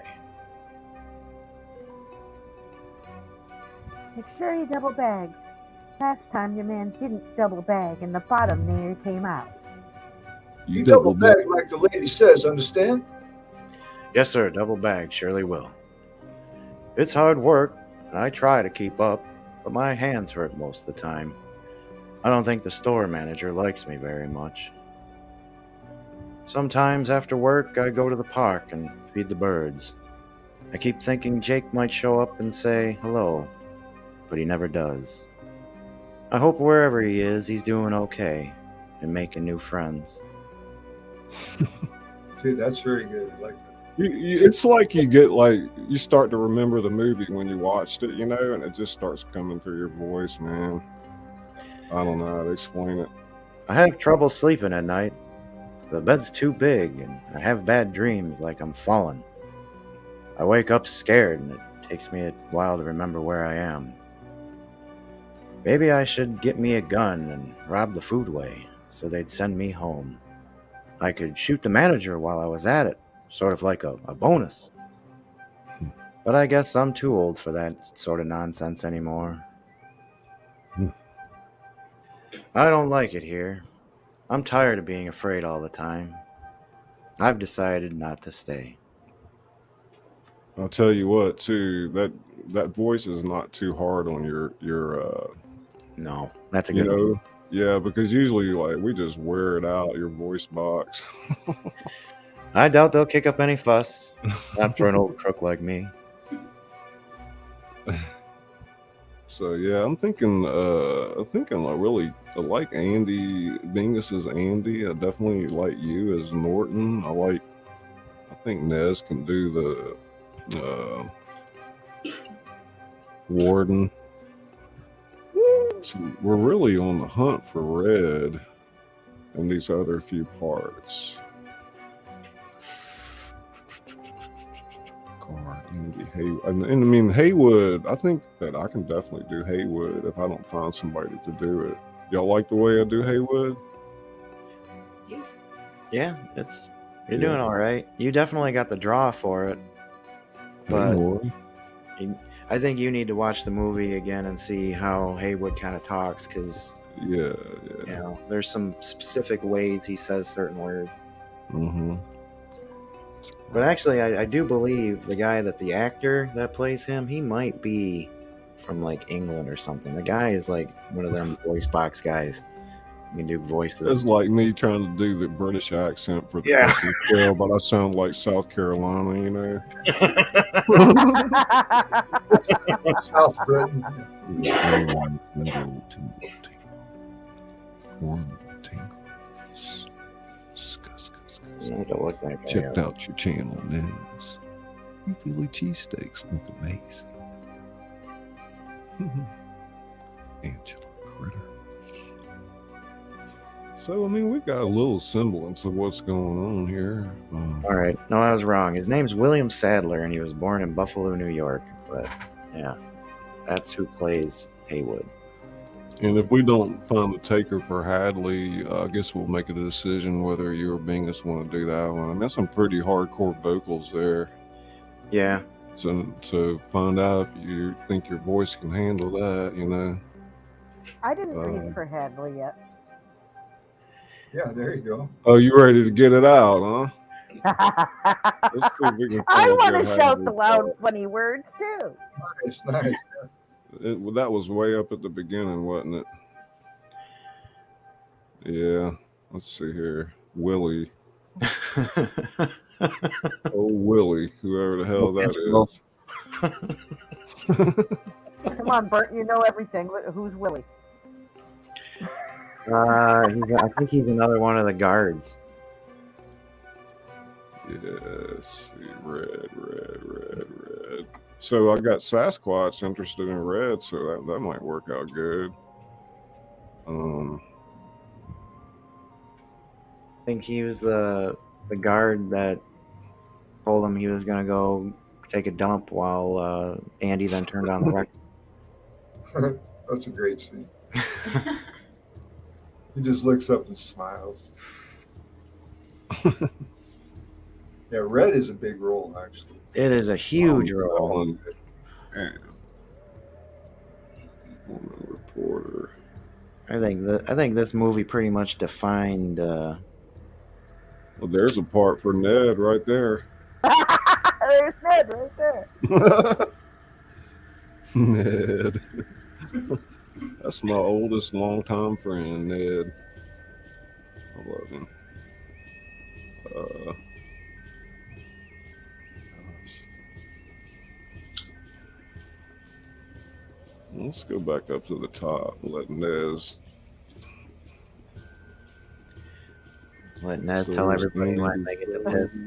S3: Make sure you double bags. Last time your man didn't double bag and the bottom near came out.
S2: You double bag like the lady says, understand?
S4: Yes, sir, double bag, surely will. It's hard work, and I try to keep up, but my hands hurt most of the time. I don't think the store manager likes me very much. Sometimes after work, I go to the park and feed the birds. I keep thinking Jake might show up and say hello, but he never does. I hope wherever he is, he's doing okay and making new friends.
S2: Dude, that's very good. I like that.
S1: it's like you start to remember the movie when you watched it, and it just starts coming through your voice, man. I don't know how to explain it.
S4: I have trouble sleeping at night. The bed's too big, and I have bad dreams like I'm falling. I wake up scared, and it takes me a while to remember where I am. Maybe I should get me a gun and rob the Foodway so they'd send me home. I could shoot the manager while I was at it, sort of like a bonus. But I guess I'm too old for that sort of nonsense anymore. I don't like it here. I'm tired of being afraid all the time. I've decided not to stay.
S1: I'll tell you what, too, that voice is not too hard on your
S4: No, that's a good one.
S1: Yeah, because usually we just wear it out, your voice box.
S4: I doubt they'll kick up any fuss. Not for an old crook like me.
S1: So yeah, I'm thinking I really like Andy Bingus as Andy. I definitely like you as Norton. I think Nez can do the Warden. So we're really on the hunt for Red and these other few parts. Andy Haywood. And I mean Haywood, I think that I can definitely do Haywood if I don't find somebody to do it. Y'all like the way I do Haywood?
S4: Yeah, you're doing all right. You definitely got the draw for it. But I think you need to watch the movie again and see how Haywood kind of talks, because there's some specific ways he says certain words.
S1: Mm-hmm.
S4: But actually, I do believe the actor that plays him, he might be from England or something. The guy is one of them voice box guys. You can do
S1: It's
S4: voices.
S1: like me trying to do the British accent for the
S4: Yeah.
S1: Christmas Carol, but I sound like South Carolina, you know.
S2: South Britain.
S4: You have to look that guy
S1: Checked
S4: up.
S1: out your channel news. Your Philly cheesesteaks look amazing. Angela Critter. So, I mean, we've got a little semblance of what's going on here.
S4: All right. No, I was wrong. His name's William Sadler, and he was born in Buffalo, New York. But yeah, that's who plays Haywood.
S1: And if we don't find the taker for Hadley, I guess we'll make a decision whether you or Bingus want to do that one. And that's some pretty hardcore vocals there.
S4: Yeah.
S1: So find out if you think your voice can handle that, you know.
S3: I didn't read for Hadley yet.
S2: Yeah, there you go.
S1: Oh, you ready to get it out, huh? Let's see if we can
S3: I
S1: find
S3: want to
S1: good
S3: shout
S1: Hadley
S3: the loud,
S1: part.
S3: funny words too.
S2: Nice, nice.
S1: That was way up at the beginning, wasn't it? Yeah. Let's see here. Willie. Oh, Willie, whoever the hell that is.
S3: Come on, Bert, you know everything. Who's Willie?
S4: I think he's another one of the guards.
S1: Yes. Red. So I got Sasquatch interested in red, so that might work out good.
S4: I think he was the guard that told him he was gonna go take a dump while Andy then turned on the record.
S2: That's a great scene. He just looks up and smiles. Yeah, red is a big role, actually.
S4: It is a huge role.
S1: And woman reporter.
S4: I think this movie pretty much defined.
S1: Well, there's a part for Ned right there.
S3: There's Ned right there.
S1: Ned. That's my oldest longtime friend, Ned. I love him. Let's go back up to the top and let Nez.
S4: Let Nez tell everybody when they get the piss.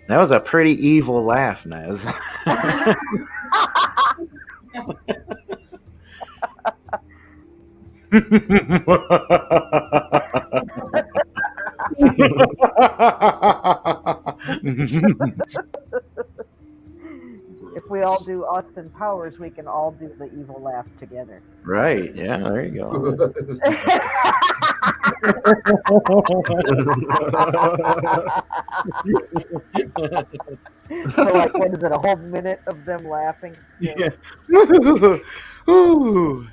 S4: That was a pretty evil laugh, Nez.
S3: If we all do Austin Powers, we can all do the evil laugh together.
S4: Right, yeah, there you go.
S3: So like, what is it, a whole minute of them laughing?
S4: Yeah.
S3: Oh.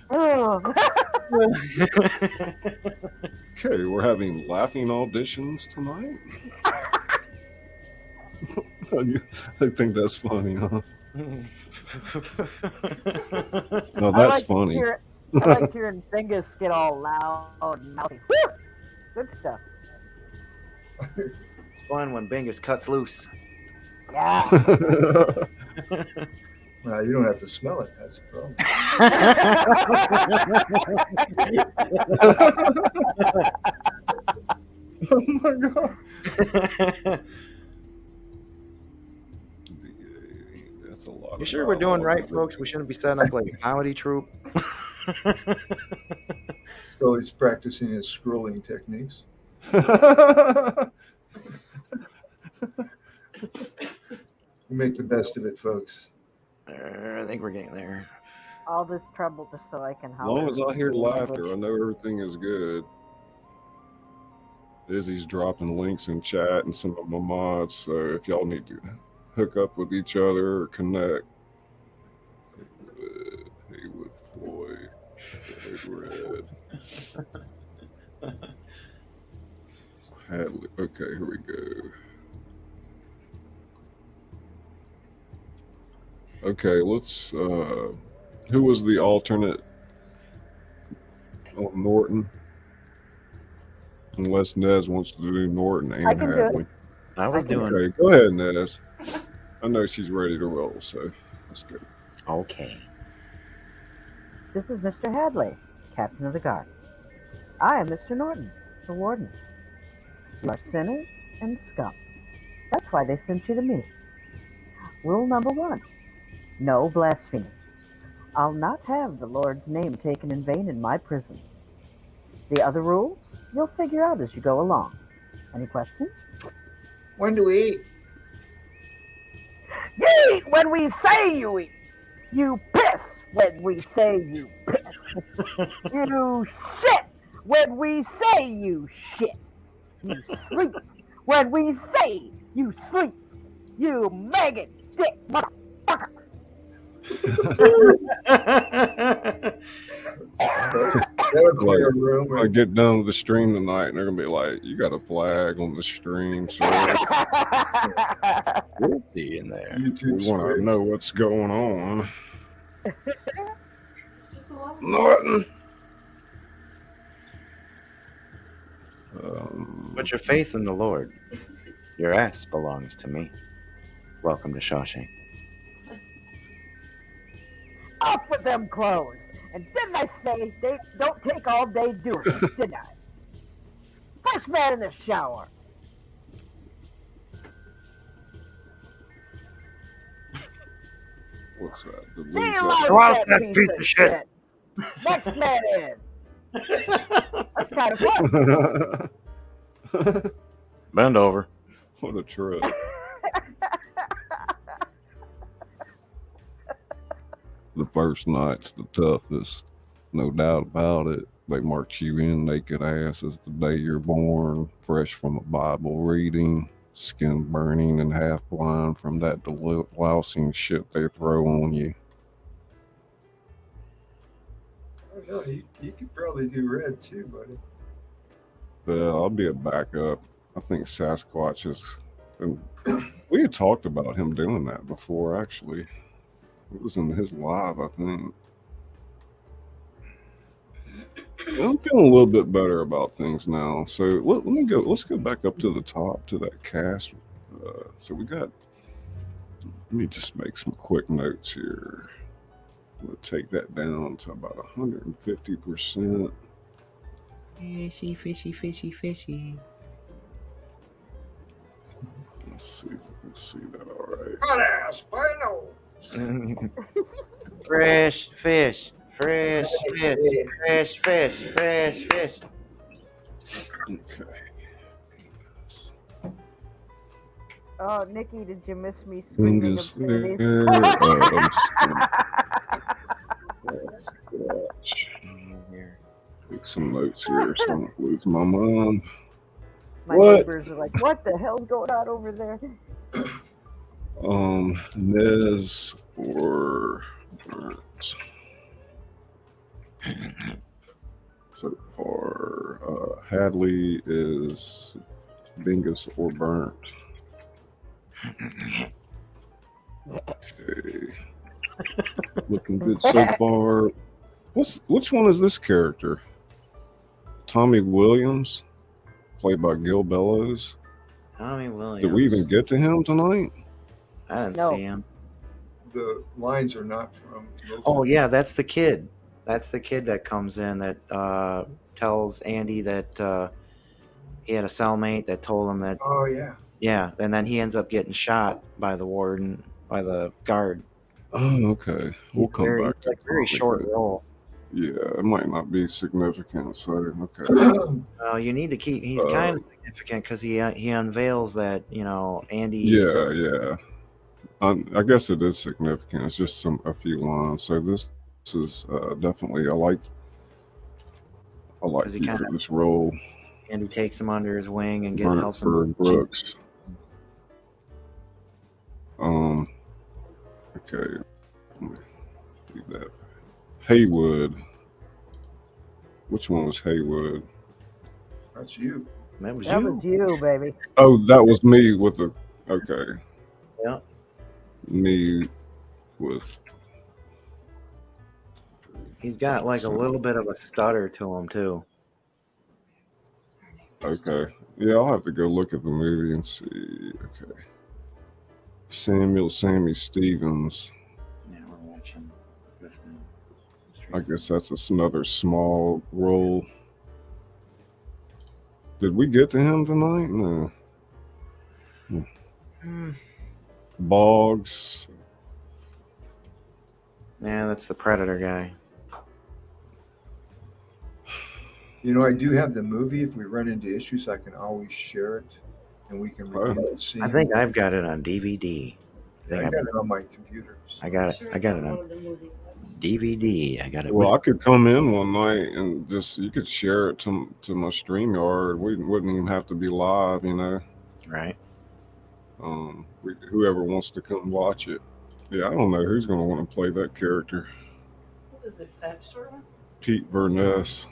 S1: Okay, we're having laughing auditions tonight. I think that's funny, huh? No, that's funny.
S3: I like hearing Bingus get all loud and mouthy. Woo! Good stuff.
S4: It's fun when Bingus cuts loose.
S3: Yeah.
S2: Well, you don't have to smell it. That's the problem.
S1: Oh my god. That's a lot.
S4: You sure we're doing right, folks? We shouldn't be setting up like a comedy troupe.
S2: So he's practicing his scrolling techniques. We make the best of it, folks.
S4: I think we're getting there.
S3: All this trouble just so I can
S1: As
S3: help.
S1: long as I hear laughter, I know everything is good. Izzy's dropping links in chat and some of my mods, so if y'all need to hook up with each other or connect. Haywood, Floyd, Red. Hadley. Okay, here we go. Okay, let's. Who was the alternate on Norton? Unless Nez wants to do Norton and
S3: I can do it.
S1: Hadley.
S4: I was
S3: I can-
S4: doing
S1: Okay, go ahead, Nez. I know she's ready to roll, so let's go.
S4: okay.
S3: This is Mr. Hadley, Captain of the Guard. I am Mr. Norton, the Warden. You are sinners and scum. That's why they sent you to me. Rule number 1, no blasphemy. I'll not have the Lord's name taken in vain in my prison. The other rules, you'll figure out as you go along. Any questions?
S2: When do we eat?
S3: You eat when we say you eat. You piss when we say you piss. You shit when we say you shit. You sleep when we say you sleep. You maggot dick motherfucker.
S2: That'll clear a room.
S1: I get done with the stream tonight, and they're gonna be like, "You got a flag on the stream, so
S4: We'll be in there.
S2: YouTube
S1: we want to
S2: streams.
S1: know what's going on."
S6: It's just a lot.
S1: Norton.
S4: Put your faith in the Lord. Your ass belongs to me. Welcome to Shawshank.
S3: Off with them clothes. And didn't I say they don't take all day doing it, didn't I? First man in the shower.
S1: What's that? The
S3: He
S1: loser.
S3: loves
S5: Throw out
S3: that
S5: that
S3: piece of shit. Next man in. That's kind of fun.
S4: Bend over.
S1: What a trip. The first night's the toughest, no doubt about it. They march you in naked ass as the day you're born, fresh from a Bible reading, skin burning and half blind from that delousing shit they throw on you.
S2: Oh, yeah, you could probably do red too, buddy.
S1: I'll be a backup. I think Sasquatch is. And we had talked about him doing that before, actually. It was in his live, I think. I'm feeling a little bit better about things now. So let me go. Let's go back up to the top to that cast. So we got. Let me just make some quick notes here. We'll take that down to about 150%.
S4: Fishy, fishy, fishy, fishy.
S1: Let's see if we can see that all right.
S2: Hot ass, I know.
S4: Fresh fish, fresh fish, fresh fish, fresh fish.
S1: Okay.
S3: Oh, Nikki, did you miss me screaming
S1: Fingers
S3: obscenities?
S1: there. Take some notes here so I don't lose my mind.
S3: My
S1: What?
S3: neighbors are like, what the hell's going on over there?
S1: Nez or Burns. So far, Hadley is Bingus or Burnt. Okay. Looking good so far. Which one is this character? Tommy Williams, played by Gil Bellows.
S4: Tommy Williams.
S1: Did we even get to him tonight?
S4: I didn't
S3: No.
S4: see him.
S2: The lines are not from.
S4: Oh yeah, that's the kid. That's the kid that comes in that tells Andy that he had a cellmate that told him that.
S2: Oh yeah.
S4: Yeah, and then he ends up getting shot by the warden, by the guard.
S1: Oh, okay. We'll come
S4: very,
S1: back to
S4: like, very
S1: Tommy,
S4: short
S1: but
S4: role.
S1: Yeah, it might not be significant. So okay.
S4: You need to keep. He's kind of significant because he unveils that Andy.
S1: Yeah. I guess it is significant. It's just a few lines. So this is definitely I like
S4: Does he
S1: you
S4: kinda-
S1: for this role.
S4: Andy takes him under his wing and helps
S1: Brentford
S4: him.
S1: Brooks. Okay. Let me do that. Haywood. Which one was Haywood?
S2: That's you.
S4: That was
S3: That
S4: you.
S3: was you, baby.
S1: Oh, that was me with the. Okay.
S4: Yeah.
S1: Me. with.
S4: He's got like a little bit of a stutter to him too.
S1: Okay. Yeah, I'll have to go look at the movie and see. Okay. Sammy Stevens.
S4: Yeah, we're watching with him.
S1: I guess that's another small role. Did we get to him tonight? No. Boggs.
S4: Yeah, that's the Predator guy.
S2: You know, I do have the movie. If we run into issues, I can always share it, and we can review the scene.
S4: I think I've got it on DVD.
S2: I got it on my computer.
S4: I got it. I got it on DVD. I got it.
S1: Well, I could come in one night and just you could share it to my StreamYard. We wouldn't even have to be live, you know.
S4: Right.
S1: Whoever wants to come watch it. Yeah, I don't know who's going to want to play that character.
S6: What is it? Backstory?
S1: Pete Verness.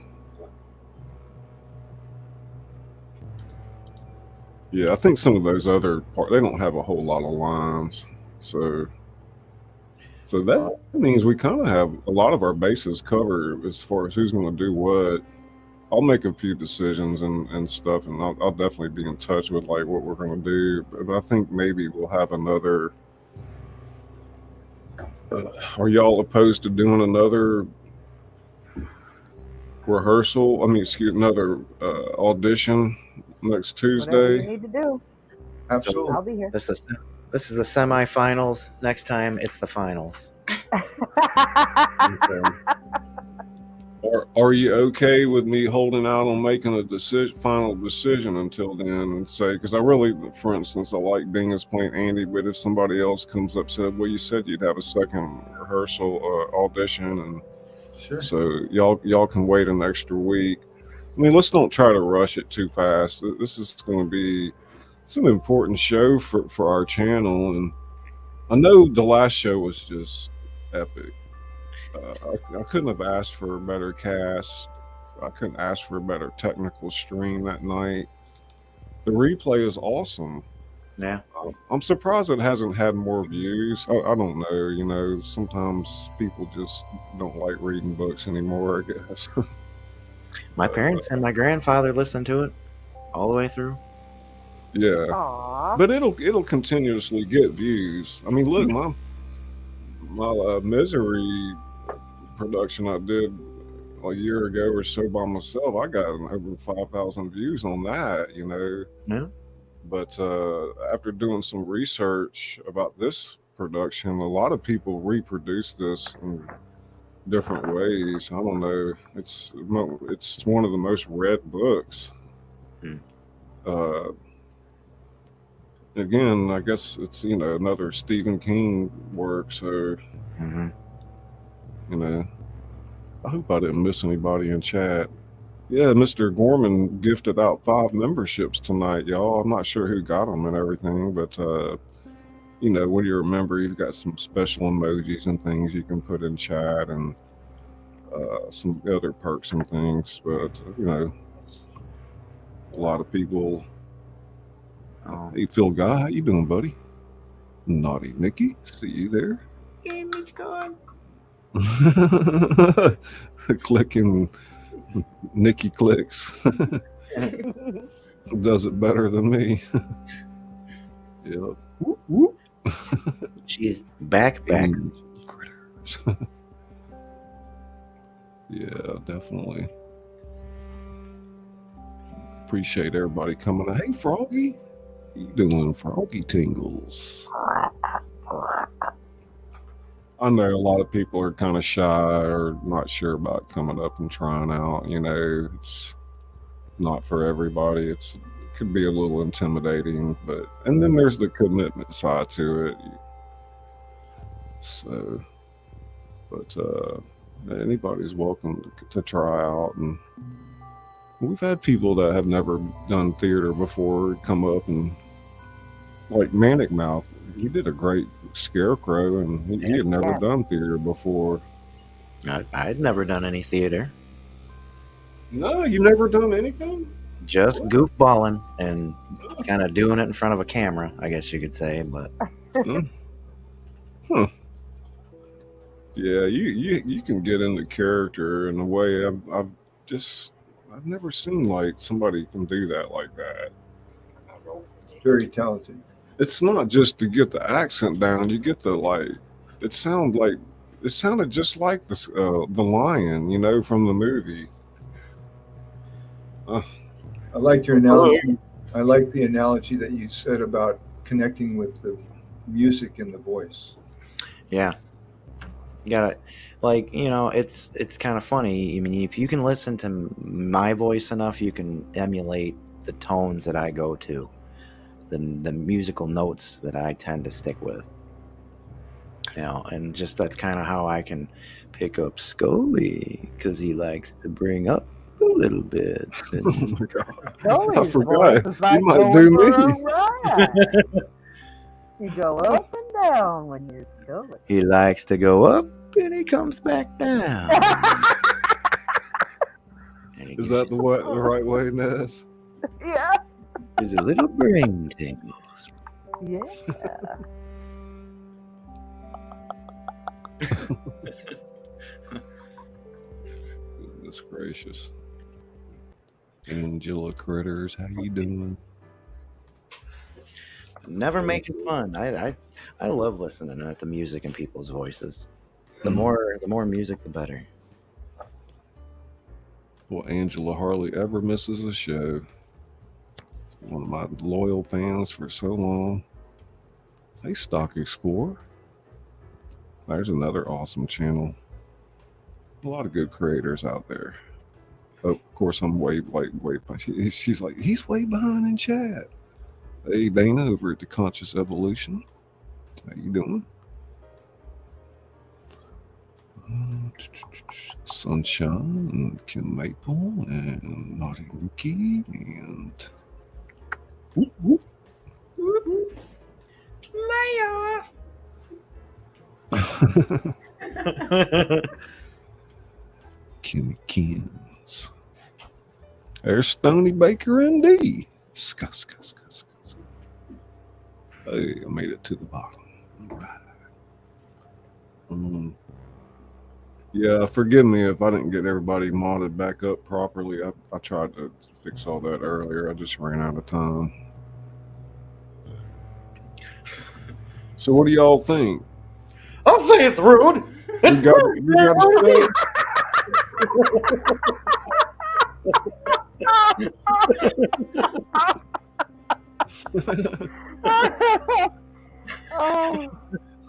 S1: Yeah, I think some of those other parts, they don't have a whole lot of lines. So that means we kind of have a lot of our bases covered as far as who's going to do what. I'll make a few decisions and stuff, and I'll definitely be in touch with like what we're going to do. But I think maybe we'll have another. Are y'all opposed to doing another rehearsal? I mean, another audition next Tuesday?
S3: Whatever you need to do.
S2: Absolutely.
S3: I'll be here.
S4: This is the semifinals. Next time it's the finals.
S1: Are you okay with me holding out on making a final decision until then and say, because I really, for instance, I like Bingus playing Andy, but if somebody else comes up and said, well, you said you'd have a second rehearsal audition, and
S2: Sure.
S1: so y'all can wait an extra week. I mean, let's don't try to rush it too fast. This is going to be an important show for our channel, and I know the last show was just epic. I couldn't have asked for a better cast. I couldn't ask for a better technical stream that night. The replay is awesome.
S4: Yeah.
S1: I'm surprised it hasn't had more views. I don't know. You know, sometimes people just don't like reading books anymore, I guess.
S4: My parents and my grandfather listened to it all the way through.
S1: Yeah.
S3: Aww.
S1: But it'll continuously get views. I mean, look, my Misery production I did a year ago or so by myself, I got over 5,000 views on that, you know.
S4: Yeah.
S1: But after doing some research about this production, a lot of people reproduce this in different ways. I don't know. It's one of the most read books. Again, I guess it's, you know, another Stephen King work, so you know, I hope I didn't miss anybody in chat. Yeah, Mr. Gorman gifted out 5 memberships tonight, y'all. I'm not sure who got them and everything, but you know, when you're a member, you've got some special emojis and things you can put in chat, and some other perks and things. But you know, a lot of people. Hey, Phil Guy, how you doing, buddy? Naughty Nikki, see you there.
S4: Hey, Mitch gone.
S1: Clicking Nikki clicks. Does it better than me. Yep. Whoop, whoop.
S4: She's back.
S1: Critters. Yeah, definitely. Appreciate everybody coming. Hey, Froggy. How you doing, Froggy Tingles? I know a lot of people are kind of shy or not sure about coming up and trying out. You know, it's not for everybody. It could be a little intimidating, and then there's the commitment side to it. So, but anybody's welcome to try out. And we've had people that have never done theater before come up, and like Manic Mouth, he did a great Scarecrow, and he had never done theater before.
S4: I'd never done any theater.
S1: No, you never done anything?
S4: Just goofballing and kind of doing it in front of a camera, I guess you could say. But
S1: Yeah, you can get into character in a way I've never seen like somebody can do that like that.
S2: Very talented.
S1: It's not just to get the accent down; you get the like. It sound like it sounded just like the lion, from the movie. Uh,
S2: I like your analogy. I like the analogy that you said about connecting with the music and the voice.
S4: Yeah, you gotta, like, it's kind of funny. I mean, if you can listen to my voice enough, you can emulate the tones that I go to, the musical notes that I tend to stick with. And just that's kind of how I can pick up Scully, because he likes to bring up a little bit.
S1: oh my god! I
S3: Scully's
S1: forgot.
S3: voice is like
S1: You might
S3: going
S1: do
S3: for a
S1: me.
S3: ride. You go up and down when you're Scully.
S4: He likes to go up and he comes back down. And he
S1: Is
S4: gives
S1: that
S4: you
S1: the right way, Ness?
S3: Yeah.
S4: There's a little brain tingles.
S3: Yeah.
S1: Goodness gracious. Angela Critters, how you doing?
S4: Never making fun. I love listening at the music and people's voices. The more music, the better.
S1: Well, Angela hardly ever misses a show. One of my loyal fans for so long. Hey, Stock Explorer. There's another awesome channel. A lot of good creators out there. Oh, of course, I'm way behind. She's like, he's way behind in chat. Hey, Dana over at the Conscious Evolution. How you doing? Sunshine and Kim Maple and Naughty Nikki and whoop, whoop. Kenny Kins. There's Stony Baker MD. Scuss. Hey, I made it to the bottom. All right. Yeah, forgive me if I didn't get everybody modded back up properly. I tried to fix all that earlier. I just ran out of time. So what do y'all think?
S5: I'll say it's rude.
S1: You got a
S3: Oh,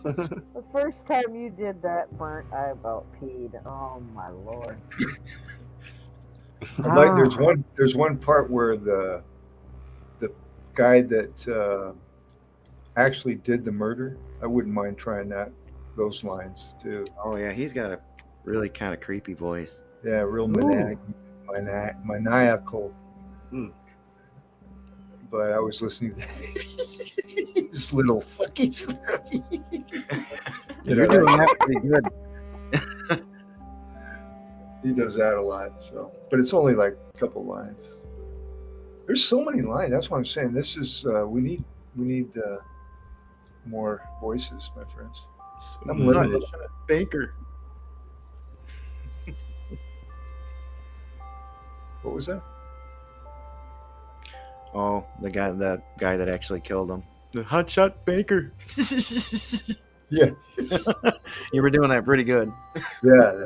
S3: the first time you did that, Burnt, I about peed. Oh my lord.
S2: There's one part where the guy that actually did the murder, I wouldn't mind trying those lines too.
S4: Oh yeah, he's got a really kind of creepy voice.
S2: Yeah, real maniacal. But I was listening to this little fucking.
S4: You're doing that pretty good.
S2: He does that a lot. So, but it's only like a couple lines. There's so many lines. That's what I'm saying. This is we need more voices, my friends. I'm limited.
S4: Baker.
S2: What was that?
S4: Oh, the guy that actually killed him. The hotshot Baker.
S2: Yeah.
S4: You were doing that pretty good.
S2: Yeah.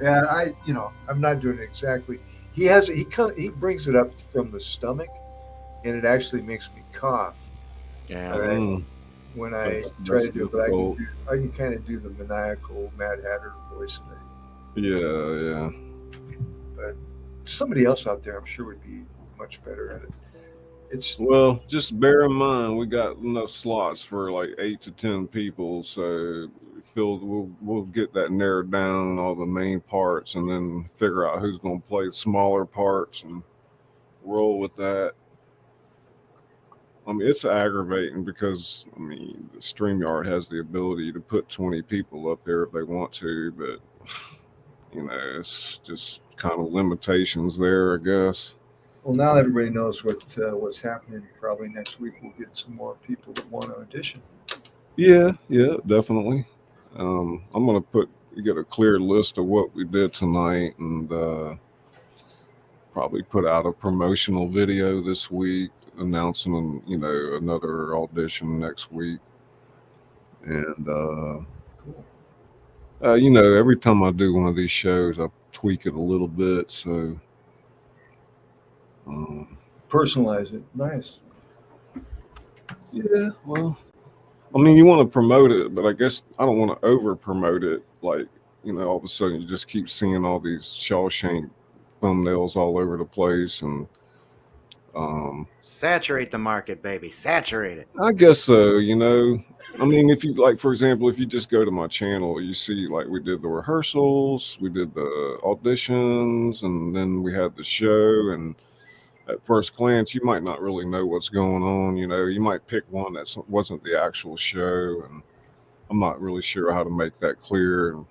S2: Yeah, I'm not doing it exactly. He brings it up from the stomach, and it actually makes me cough.
S4: Yeah.
S2: All right. When I try to do it, but
S1: difficult.
S2: I can kind of do the maniacal Mad Hatter voice in it.
S1: Yeah.
S2: But somebody else out there, I'm sure, would be much better at it.
S1: Well, just bear in mind we got enough slots for like 8 to 10 people, so we'll get that narrowed down, all the main parts, and then figure out who's going to play the smaller parts and roll with that. I mean, it's aggravating because the StreamYard has the ability to put 20 people up there if they want to, but it's just kind of limitations there, I guess.
S2: Well, now everybody knows what's happening. Probably next week we'll get some more people that want to audition.
S1: Yeah, yeah, definitely. I'm gonna get a clear list of what we did tonight, and probably put out a promotional video this week announcing, another audition next week. And
S2: Cool.
S1: every time I do one of these shows, I tweak it a little bit. So, um,
S2: Personalize it. Nice.
S1: yeah, well, I mean, you want to promote it, but I guess I don't want to over promote it. Like, all of a sudden you just keep seeing all these Shawshank thumbnails all over the place. And
S4: Saturate the market, baby. Saturate it.
S1: I guess so, I mean, if you like, for example, if you just go to my channel, you see like we did the rehearsals, we did the auditions, and then we had the show. And at first glance, you might not really know what's going on. You might pick one that wasn't the actual show, and I'm not really sure how to make that clear. And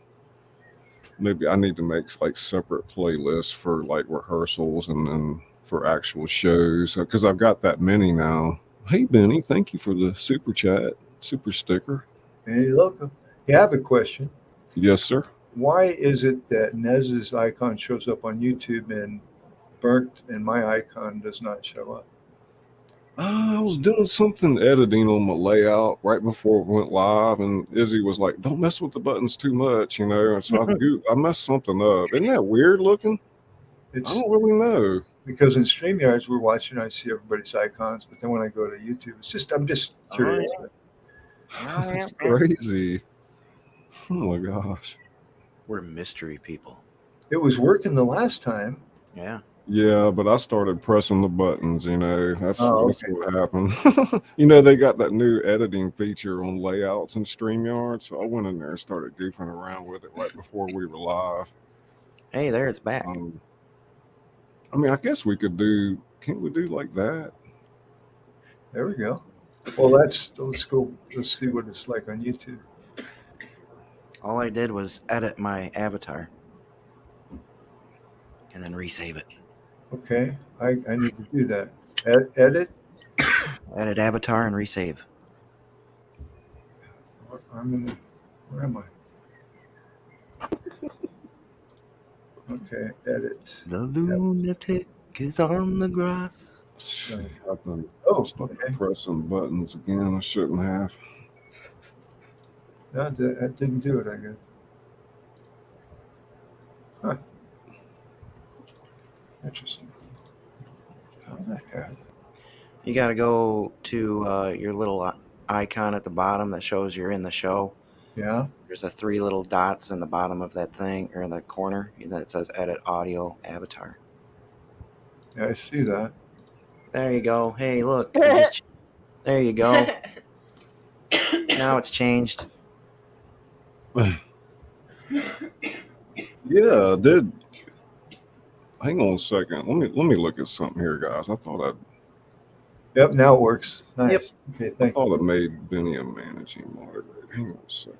S1: maybe I need to make like separate playlists for like rehearsals and then for actual shows because I've got that many now. Hey Benny, thank you for the super chat, super sticker.
S2: Hey, you're welcome. You have a question.
S1: Yes, sir.
S2: Why is it that Nez's icon shows up on YouTube and Burnt and my icon does not show up?
S1: I was doing something editing on my layout right before it went live, and Izzy was like, "Don't mess with the buttons too much," And so I messed something up. Isn't that weird looking? I
S2: It's
S1: don't really know.
S2: because in StreamYards we're watching, I see everybody's icons, but then when I go to YouTube, I'm just curious.
S1: That's crazy. Oh my gosh.
S4: We're mystery people.
S2: It was working the last time.
S4: Yeah.
S1: Yeah, but I started pressing the buttons, That's
S2: okay.
S1: what happened. They got that new editing feature on layouts in StreamYard, so I went in there and started goofing around with it right before we were live.
S4: Hey, there it's back.
S1: I mean, I guess can't we do like that?
S2: There we go. Well, let's go. Let's see what it's like on YouTube.
S4: All I did was edit my avatar and then resave it.
S2: Okay, I need to do that. Edit.
S4: Edit avatar and resave.
S2: Where am I? Okay, edit.
S4: The lunatic is on the grass.
S1: I've been
S2: Okay.
S1: pressing buttons again. I shouldn't have.
S2: No, that didn't do it, I guess. Huh. Interesting. How the heck?
S4: You got to go to your little icon at the bottom that shows you're in the show.
S2: Yeah.
S4: There's the 3 little dots in the bottom of that thing, or in the corner that says Edit Audio Avatar.
S2: Yeah, I see that.
S4: There you go. Hey, look. There you go. Now it's changed.
S1: Yeah, I did. Hang on a second. Let me look at something here, guys. I thought I
S2: Yep, now it works. Nice.
S4: Yep.
S2: Okay, thank you.
S1: thought it made Benny a managing moderator. Hang on a second.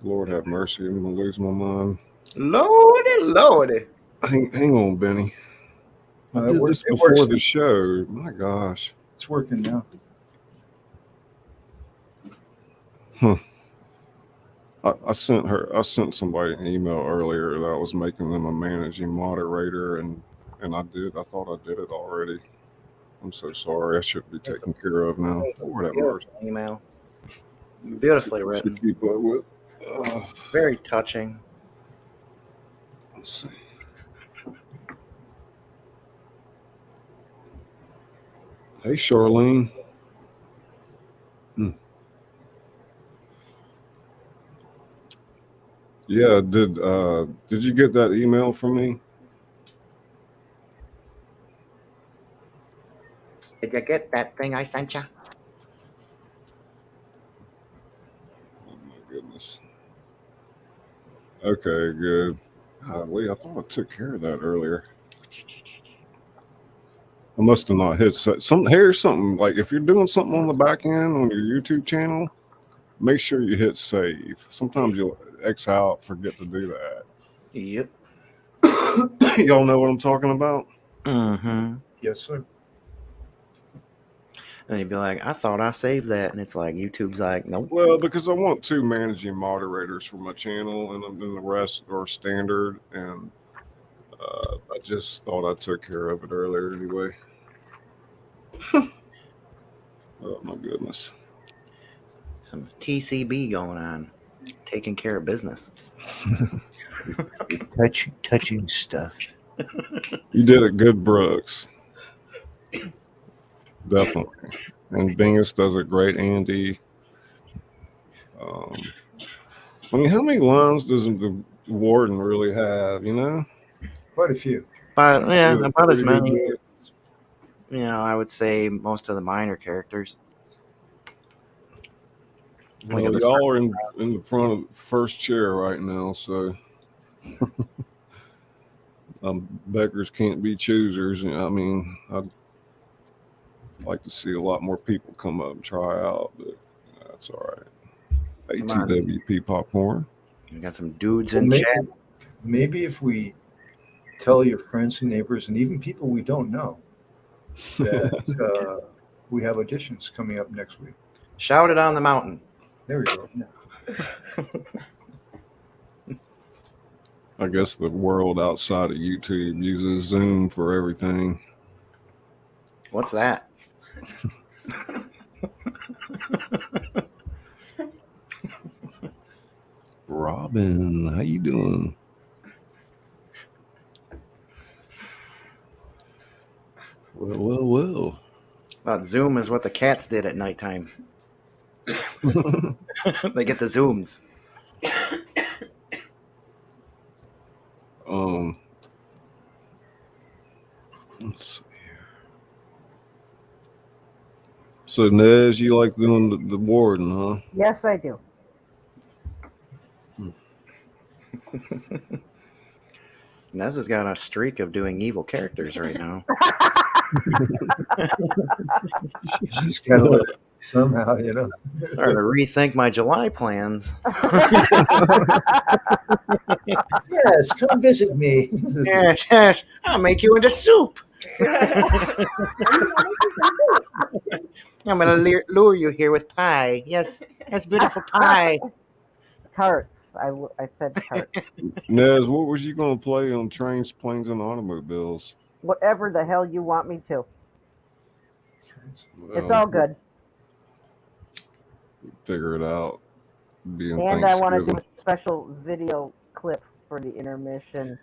S1: Lord have mercy. I'm gonna lose my mind.
S4: Lordy.
S1: Hang on, Benny. I did this before the show. My gosh.
S2: It's working now.
S1: I sent somebody an email earlier that I was making them a managing moderator, and I thought I did it already. I'm so sorry. I should be taken care of now. Lord have mercy.
S4: Email. Beautifully written.
S1: Keep up with.
S4: Very touching.
S1: Let's see. Hey, Charlene. Yeah, did you get that email from me?
S4: Did you get that thing I sent you?
S1: Oh my goodness. Okay, good. Golly, I thought I took care of that earlier. I must have not hit here's something like if you're doing something on the back end on your YouTube channel, make sure you hit save. Sometimes you'll X out, forget to do that.
S4: Yep.
S1: Y'all know what I'm talking about?
S4: Mm-hmm.
S2: Yes, sir.
S4: And you'd be like, I thought I saved that. And it's like, YouTube's like, nope.
S1: Well, because I want 2 managing moderators for my channel, and then the rest are standard. And I just thought I took care of it earlier anyway. Oh my goodness.
S4: Some TCB going on. Taking care of business.
S2: Touching stuff.
S1: You did it good, Brooks. Definitely. And Bingus does it great, Andy. I mean, how many lines does the warden really have, you know?
S2: Quite a few.
S4: But yeah,
S1: Yeah,
S4: about as
S1: pretty
S4: many.
S1: good.
S4: You know, I would say most of the minor characters. Like
S1: Well,
S4: at the
S1: y'all are in the front of the first chair right now, so beggars can't be choosers. I mean, I'd like to see a lot more people come up and try out, but that's all right.
S4: Come on.
S1: ATWP popcorn.
S4: We got some dudes
S2: Well,
S4: in chat.
S2: maybe if we tell your friends and neighbors and even people we don't know that we have auditions coming up next week.
S4: Shout it on the mountain.
S2: There we go. Yeah.
S1: I guess the world outside of YouTube uses Zoom for everything.
S4: What's that?
S1: Robin, how you doing? Well.
S4: Well, Zoom is what the cats did at nighttime. They get the zooms.
S1: Let's see here. So, Nez, you like doing the warden, huh?
S3: Yes, I do.
S4: Nez has got a streak of doing evil characters right now.
S2: She's kind of somehow, you know.
S4: Starting to rethink my July plans.
S2: Yes, come visit me.
S4: Yes, I'll make you into soup. I'm going to lure you here with pie. Yes, beautiful pie.
S3: Tarts. I said tarts.
S1: Nez, what was you going to play on Trains, Planes, and Automobiles?
S3: Whatever the hell you want me to.
S1: Well,
S3: It's all good.
S1: Figure it out.
S3: And I want to do a special video clip for the intermission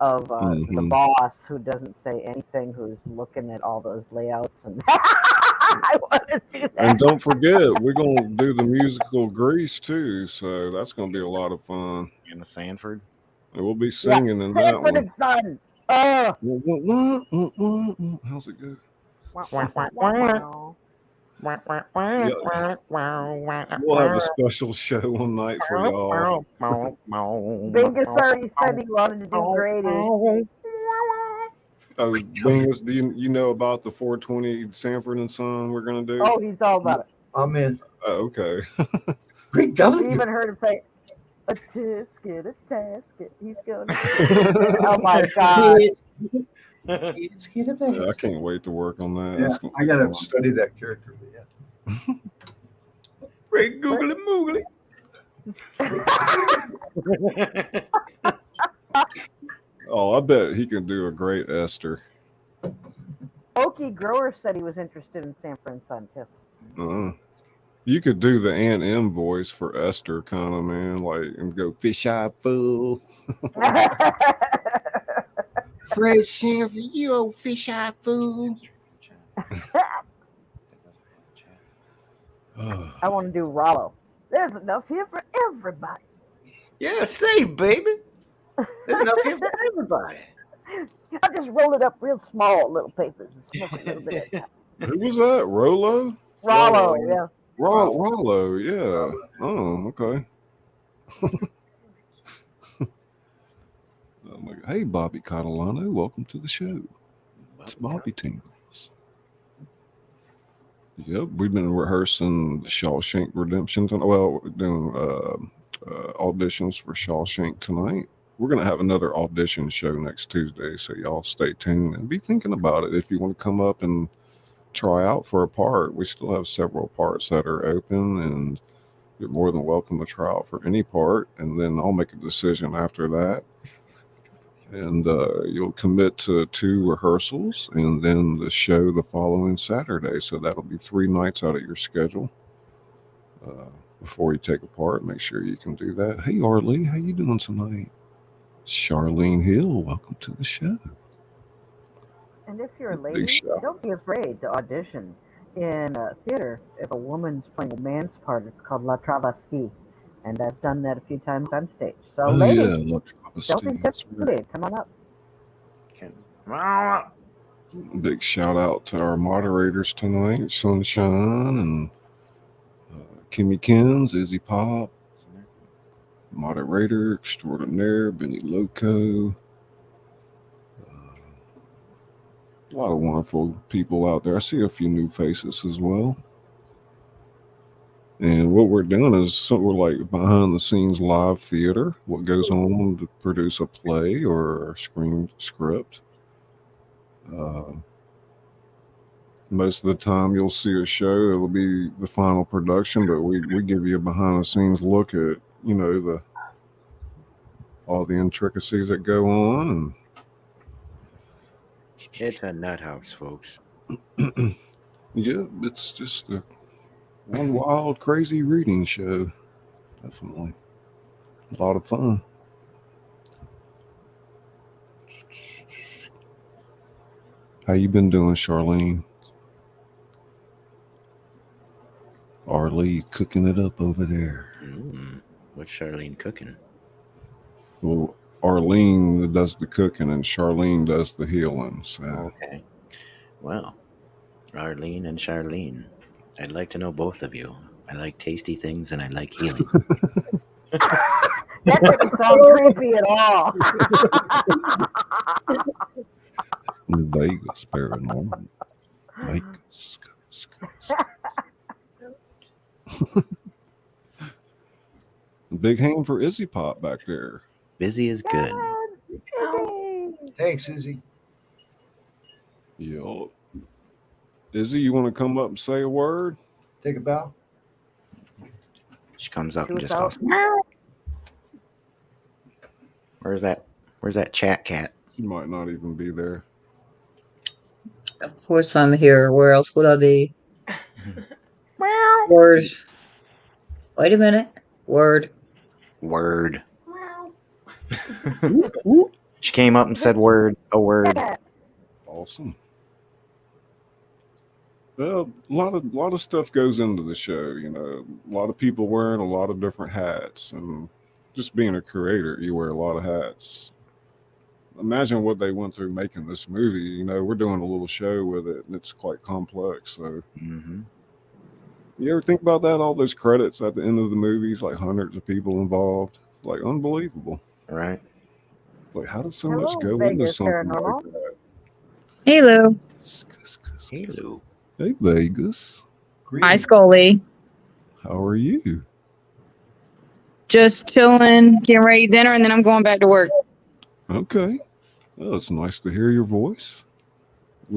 S3: of the boss who doesn't say anything, who's looking at all those layouts. And I want to do that.
S1: And don't forget, we're going to do the musical Grease too, so that's going to be a lot of fun.
S4: In the Sanford.
S1: And we'll be singing in that
S3: Sanford
S1: one.
S3: and Son.
S1: How's it go? We'll have a special show one night for y'all.
S3: Bingus already said he wanted to do Grady.
S1: Oh, Bingus, do you know about the 420 Sanford and Son we're going to do?
S3: Oh, he's all about it.
S2: I'm in.
S1: Oh, okay.
S2: Great
S3: We
S2: God.
S3: even heard him say, a tisket, he's going to... Oh, my God.
S2: Let's get it back.
S1: Yeah, I can't wait to work on that.
S2: Yeah,
S1: That's gonna
S2: I
S1: be
S2: gotta
S1: fun.
S2: study that character. But yeah.
S4: Great googly moogly.
S1: Oh, I bet he can do a great Esther.
S3: Okie Grower said he was interested in Sanford and Son, too.
S1: You could do the Aunt M voice for Esther, kind of, man, like, and go fish-eye fool. Fred Sanford, you old fish-eye fool.
S3: I want to do Rollo. There's enough here for everybody.
S4: Yeah, say, baby. There's enough here for everybody.
S3: I'll just roll it up real small, little papers, and smoke a little bit.
S1: Who was that? Rolo?
S3: Rollo, yeah.
S1: Rollo, yeah. Oh, okay. Oh my God. Hey, Bobby Catalano, welcome to the show. It's Bobby Tingles. Yep, we've been rehearsing the Shawshank Redemption. Well, we're doing auditions for Shawshank tonight. We're going to have another audition show next Tuesday, so y'all stay tuned and be thinking about it if you want to come up and try out for a part, we still have several parts that are open, and you're more than welcome to try out for any part, and then I'll make a decision after that. And you'll commit to 2 rehearsals and then the show the following Saturday. So that'll be 3 nights out of your schedule. Before you take a part, make sure you can do that. Hey, Arlie, how you doing tonight? Charlene Hill, welcome to the show.
S3: And if you're a
S1: Big
S3: lady,
S1: shout.
S3: don't be afraid to audition. In a theater, if a woman's playing a man's part, it's called La Travestie. And I've done that a few times on stage. So,
S1: Oh,
S3: ladies,
S1: yeah, look,
S3: don't be intimidated. Come on up.
S1: big shout out to our moderators tonight, Sunshine and Kimmy Kins, Izzy Pop, moderator extraordinaire, Benny Loco. A lot of wonderful people out there. I see a few new faces as well. And what we're doing is we're like behind the scenes live theater, what goes on to produce a play or a screen script. Most of the time you'll see a show, it'll be the final production, but we give you a behind the scenes look at, all the intricacies that go on. And
S4: It's a nut house, folks.
S1: yeah, it's just one wild, crazy reading show. Definitely. A lot of fun. How you been doing, Charlene? Arlie cooking it up over there.
S4: What's Charlene cooking?
S1: Well, Arlene does the cooking and Charlene does the healing. So.
S4: Okay. Well, Arlene and Charlene, I'd like to know both of you. I like tasty things and I like healing.
S3: That doesn't sound creepy at all.
S1: Vegas paranormal. Vegas. Big hand for Izzy Pop back there.
S4: Busy is good.
S2: Thanks, Izzy.
S1: Yo. Izzy, you want to come up and say a word?
S2: Take a bow.
S4: She comes up
S3: Do
S4: and
S3: it
S4: just
S3: out.
S4: goes, Where's that chat cat?
S1: She might not even be there.
S8: Of course I'm here. Where else would I be? Word. Wait a minute. Word.
S4: She came up and said a word.
S1: Awesome. Well, a lot of stuff goes into the show, a lot of people wearing a lot of different hats, and just being a creator, you wear a lot of hats. Imagine what they went through making this movie. We're doing a little show with it, and it's quite complex. So, You ever think about that? All those credits at the end of the movies, like hundreds of people involved, like unbelievable.
S4: Right.
S1: Like, how does so
S3: Hello,
S1: much go into
S3: Vegas
S1: something
S3: Paranormal.
S1: like that?
S8: Hey, Lou.
S4: Hello.
S1: Hey, Vegas.
S8: Hi, Scully.
S1: How are you?
S8: Just chilling, getting ready to eat dinner, and then I'm going back to work.
S1: Okay. Well, it's nice to hear your voice.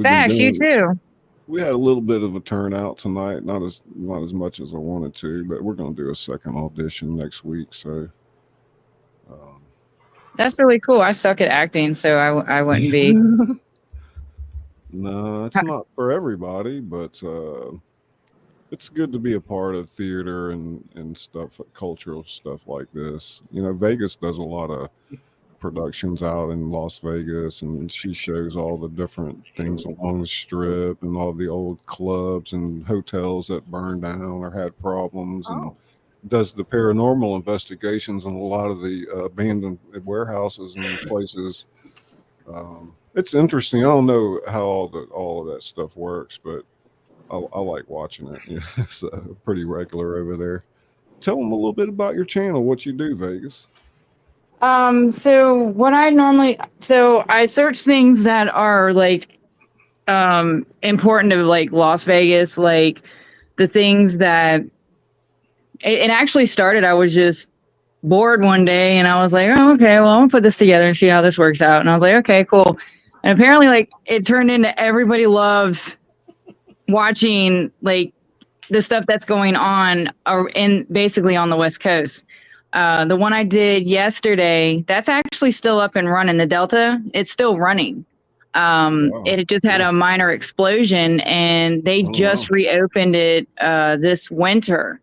S8: Facts, you too.
S1: We had a little bit of a turnout tonight, not as much as I wanted to, but we're going to do a second audition next week. So
S8: That's really cool. I suck at acting, so I wouldn't be.
S1: No, it's not for everybody, but it's good to be a part of theater and stuff, cultural stuff like this. Vegas does a lot of productions out in Las Vegas, and she shows all the different things along the strip and all the old clubs and hotels that burned down or had problems, and does the paranormal investigations on a lot of the abandoned warehouses and places. It's interesting. I don't know how all of that stuff works, but I like watching it. It's pretty regular over there. Tell them a little bit about your channel, what you do, Vegas.
S9: So what I search things that are like important to like Las Vegas, like the things that it actually started. I was just bored one day and I was like, oh, okay, well, I'm gonna put this together and see how this works out. And I was like, okay, cool. And apparently like it turned into everybody loves watching like the stuff that's going on basically on the West Coast. The one I did yesterday, that's actually still up and running. The Delta, it's still running.
S1: Wow.
S9: It just had a minor explosion, and they just reopened it this winter.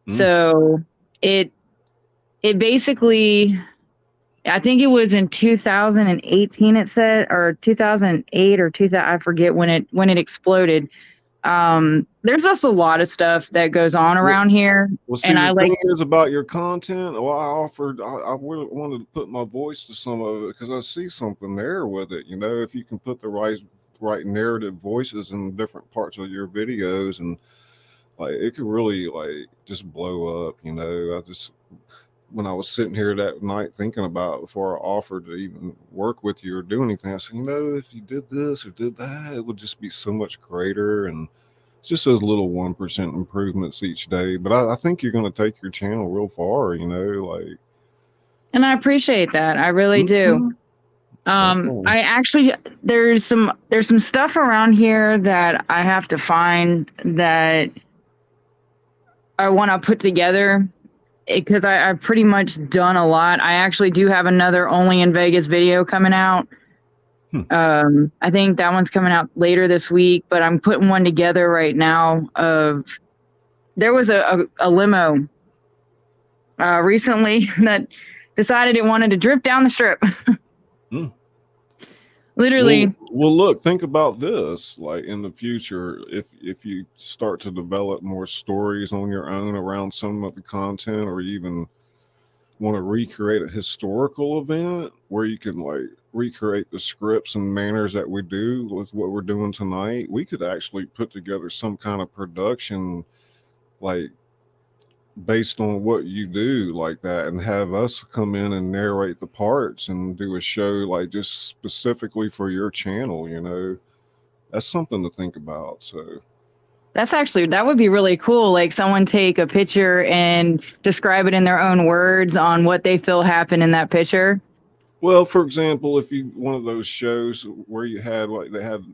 S9: So it basically, I think it was in 2018. It said, or 2008 or 2000. I forget when it exploded. There's just a lot of stuff that goes on around here.
S1: Well, see,
S9: And
S1: the
S9: I
S1: thing
S9: like to,
S1: is about your content. Well, I really wanted to put my voice to some of it because I see something there with it. You know, if you can put the right narrative voices in different parts of your videos, and like it could really like just blow up. You know, when I was sitting here that night thinking about it before I offered to even work with you or do anything, I said, you know, if you did this or did that, it would just be so much greater. And it's just those little 1% improvements each day. But I think you're going to take your channel real far, you know, like.
S9: and I appreciate that. I really do. I actually, there's some stuff around here that I have to find that I want to put together because I've pretty much done a lot. I actually do have another Only in Vegas video coming out. I think that one's coming out later this week, but I'm putting one together right now there was a limo recently that decided it wanted to drift down the strip. Literally.
S1: Well, look, think about this. Like in the future, if you start to develop more stories on your own around some of the content, or even want to recreate a historical event where you can like recreate the scripts and manners that we do with what we're doing tonight, we could actually put together some kind of production like based on what you do like that, and have us come in and narrate the parts and do a show like just specifically for your channel. You know, that's something to think about. So
S9: that would be really cool. Like someone take a picture and describe it in their own words on what they feel happened in that picture.
S1: well, for example, if you one of those shows where you had like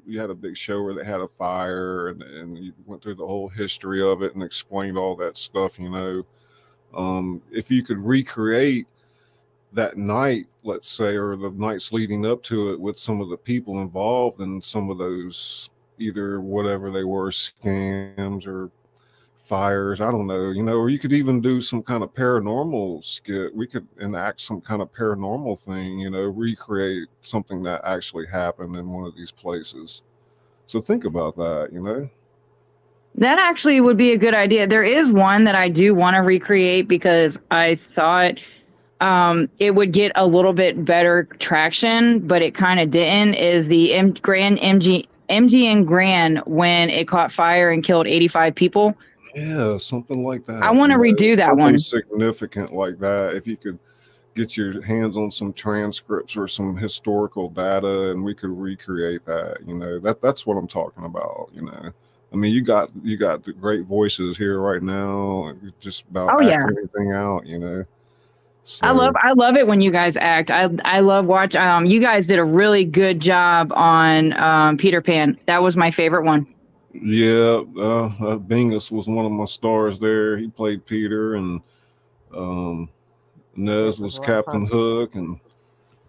S1: you had a big show where they had a fire, and you went through the whole history of it and explained all that stuff, you know, if you could recreate that night, let's say, or the nights leading up to it, with some of the people involved in some of those, either whatever they were, scams or fires, I don't know, you know, or you could even do some kind of paranormal skit. We could enact some kind of paranormal thing, you know, recreate something that actually happened in one of these places. So think about that, you know.
S9: That actually would be a good idea. There is one that I do want to recreate because I thought it would get a little bit better traction, but it kind of didn't. Is the MGM Grand when it caught fire and killed 85 people?
S1: Yeah, something like that.
S9: I want to redo that one.
S1: Significant like that. If you could get your hands on some transcripts or some historical data, and we could recreate that, you know, that's what I'm talking about, you know. I mean, you got the great voices here right now, just about anything out, you know. So,
S9: I love it when you guys act. I love watch. You guys did a really good job on Peter Pan. That was my favorite one.
S1: Yeah, Bingus was one of my stars there. He played Peter, and Nez was Captain Hook, and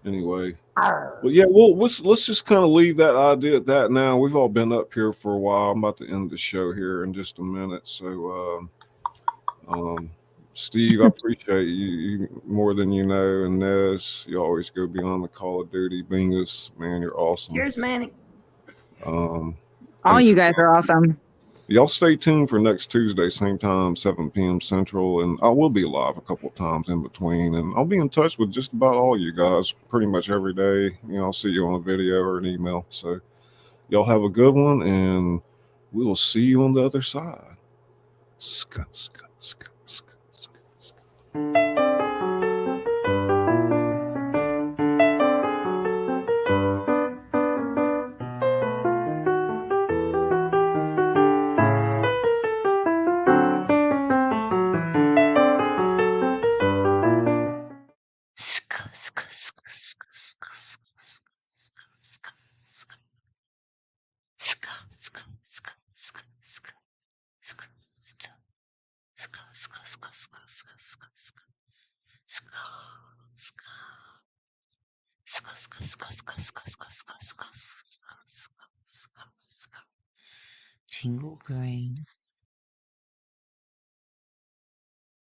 S1: anyway. Well, yeah, well, let's just kind of leave that idea at that now. We've all been up here for a while. I'm about to end the show here in just a minute. So, Steve, I appreciate you more than you know, and Nez, you always go beyond the Call of Duty. Bingus, man, you're awesome.
S6: Cheers, Manny.
S9: All you guys are awesome.
S1: Y'all stay tuned for next Tuesday, same time, 7 p.m. Central, and I will be live a couple of times in between, and I'll be in touch with just about all you guys pretty much every day. You know, I'll see you on a video or an email. So y'all have a good one, and we will see you on the other side. Ska, ska, ska, ska, ska, ska.
S8: Tingle Grain.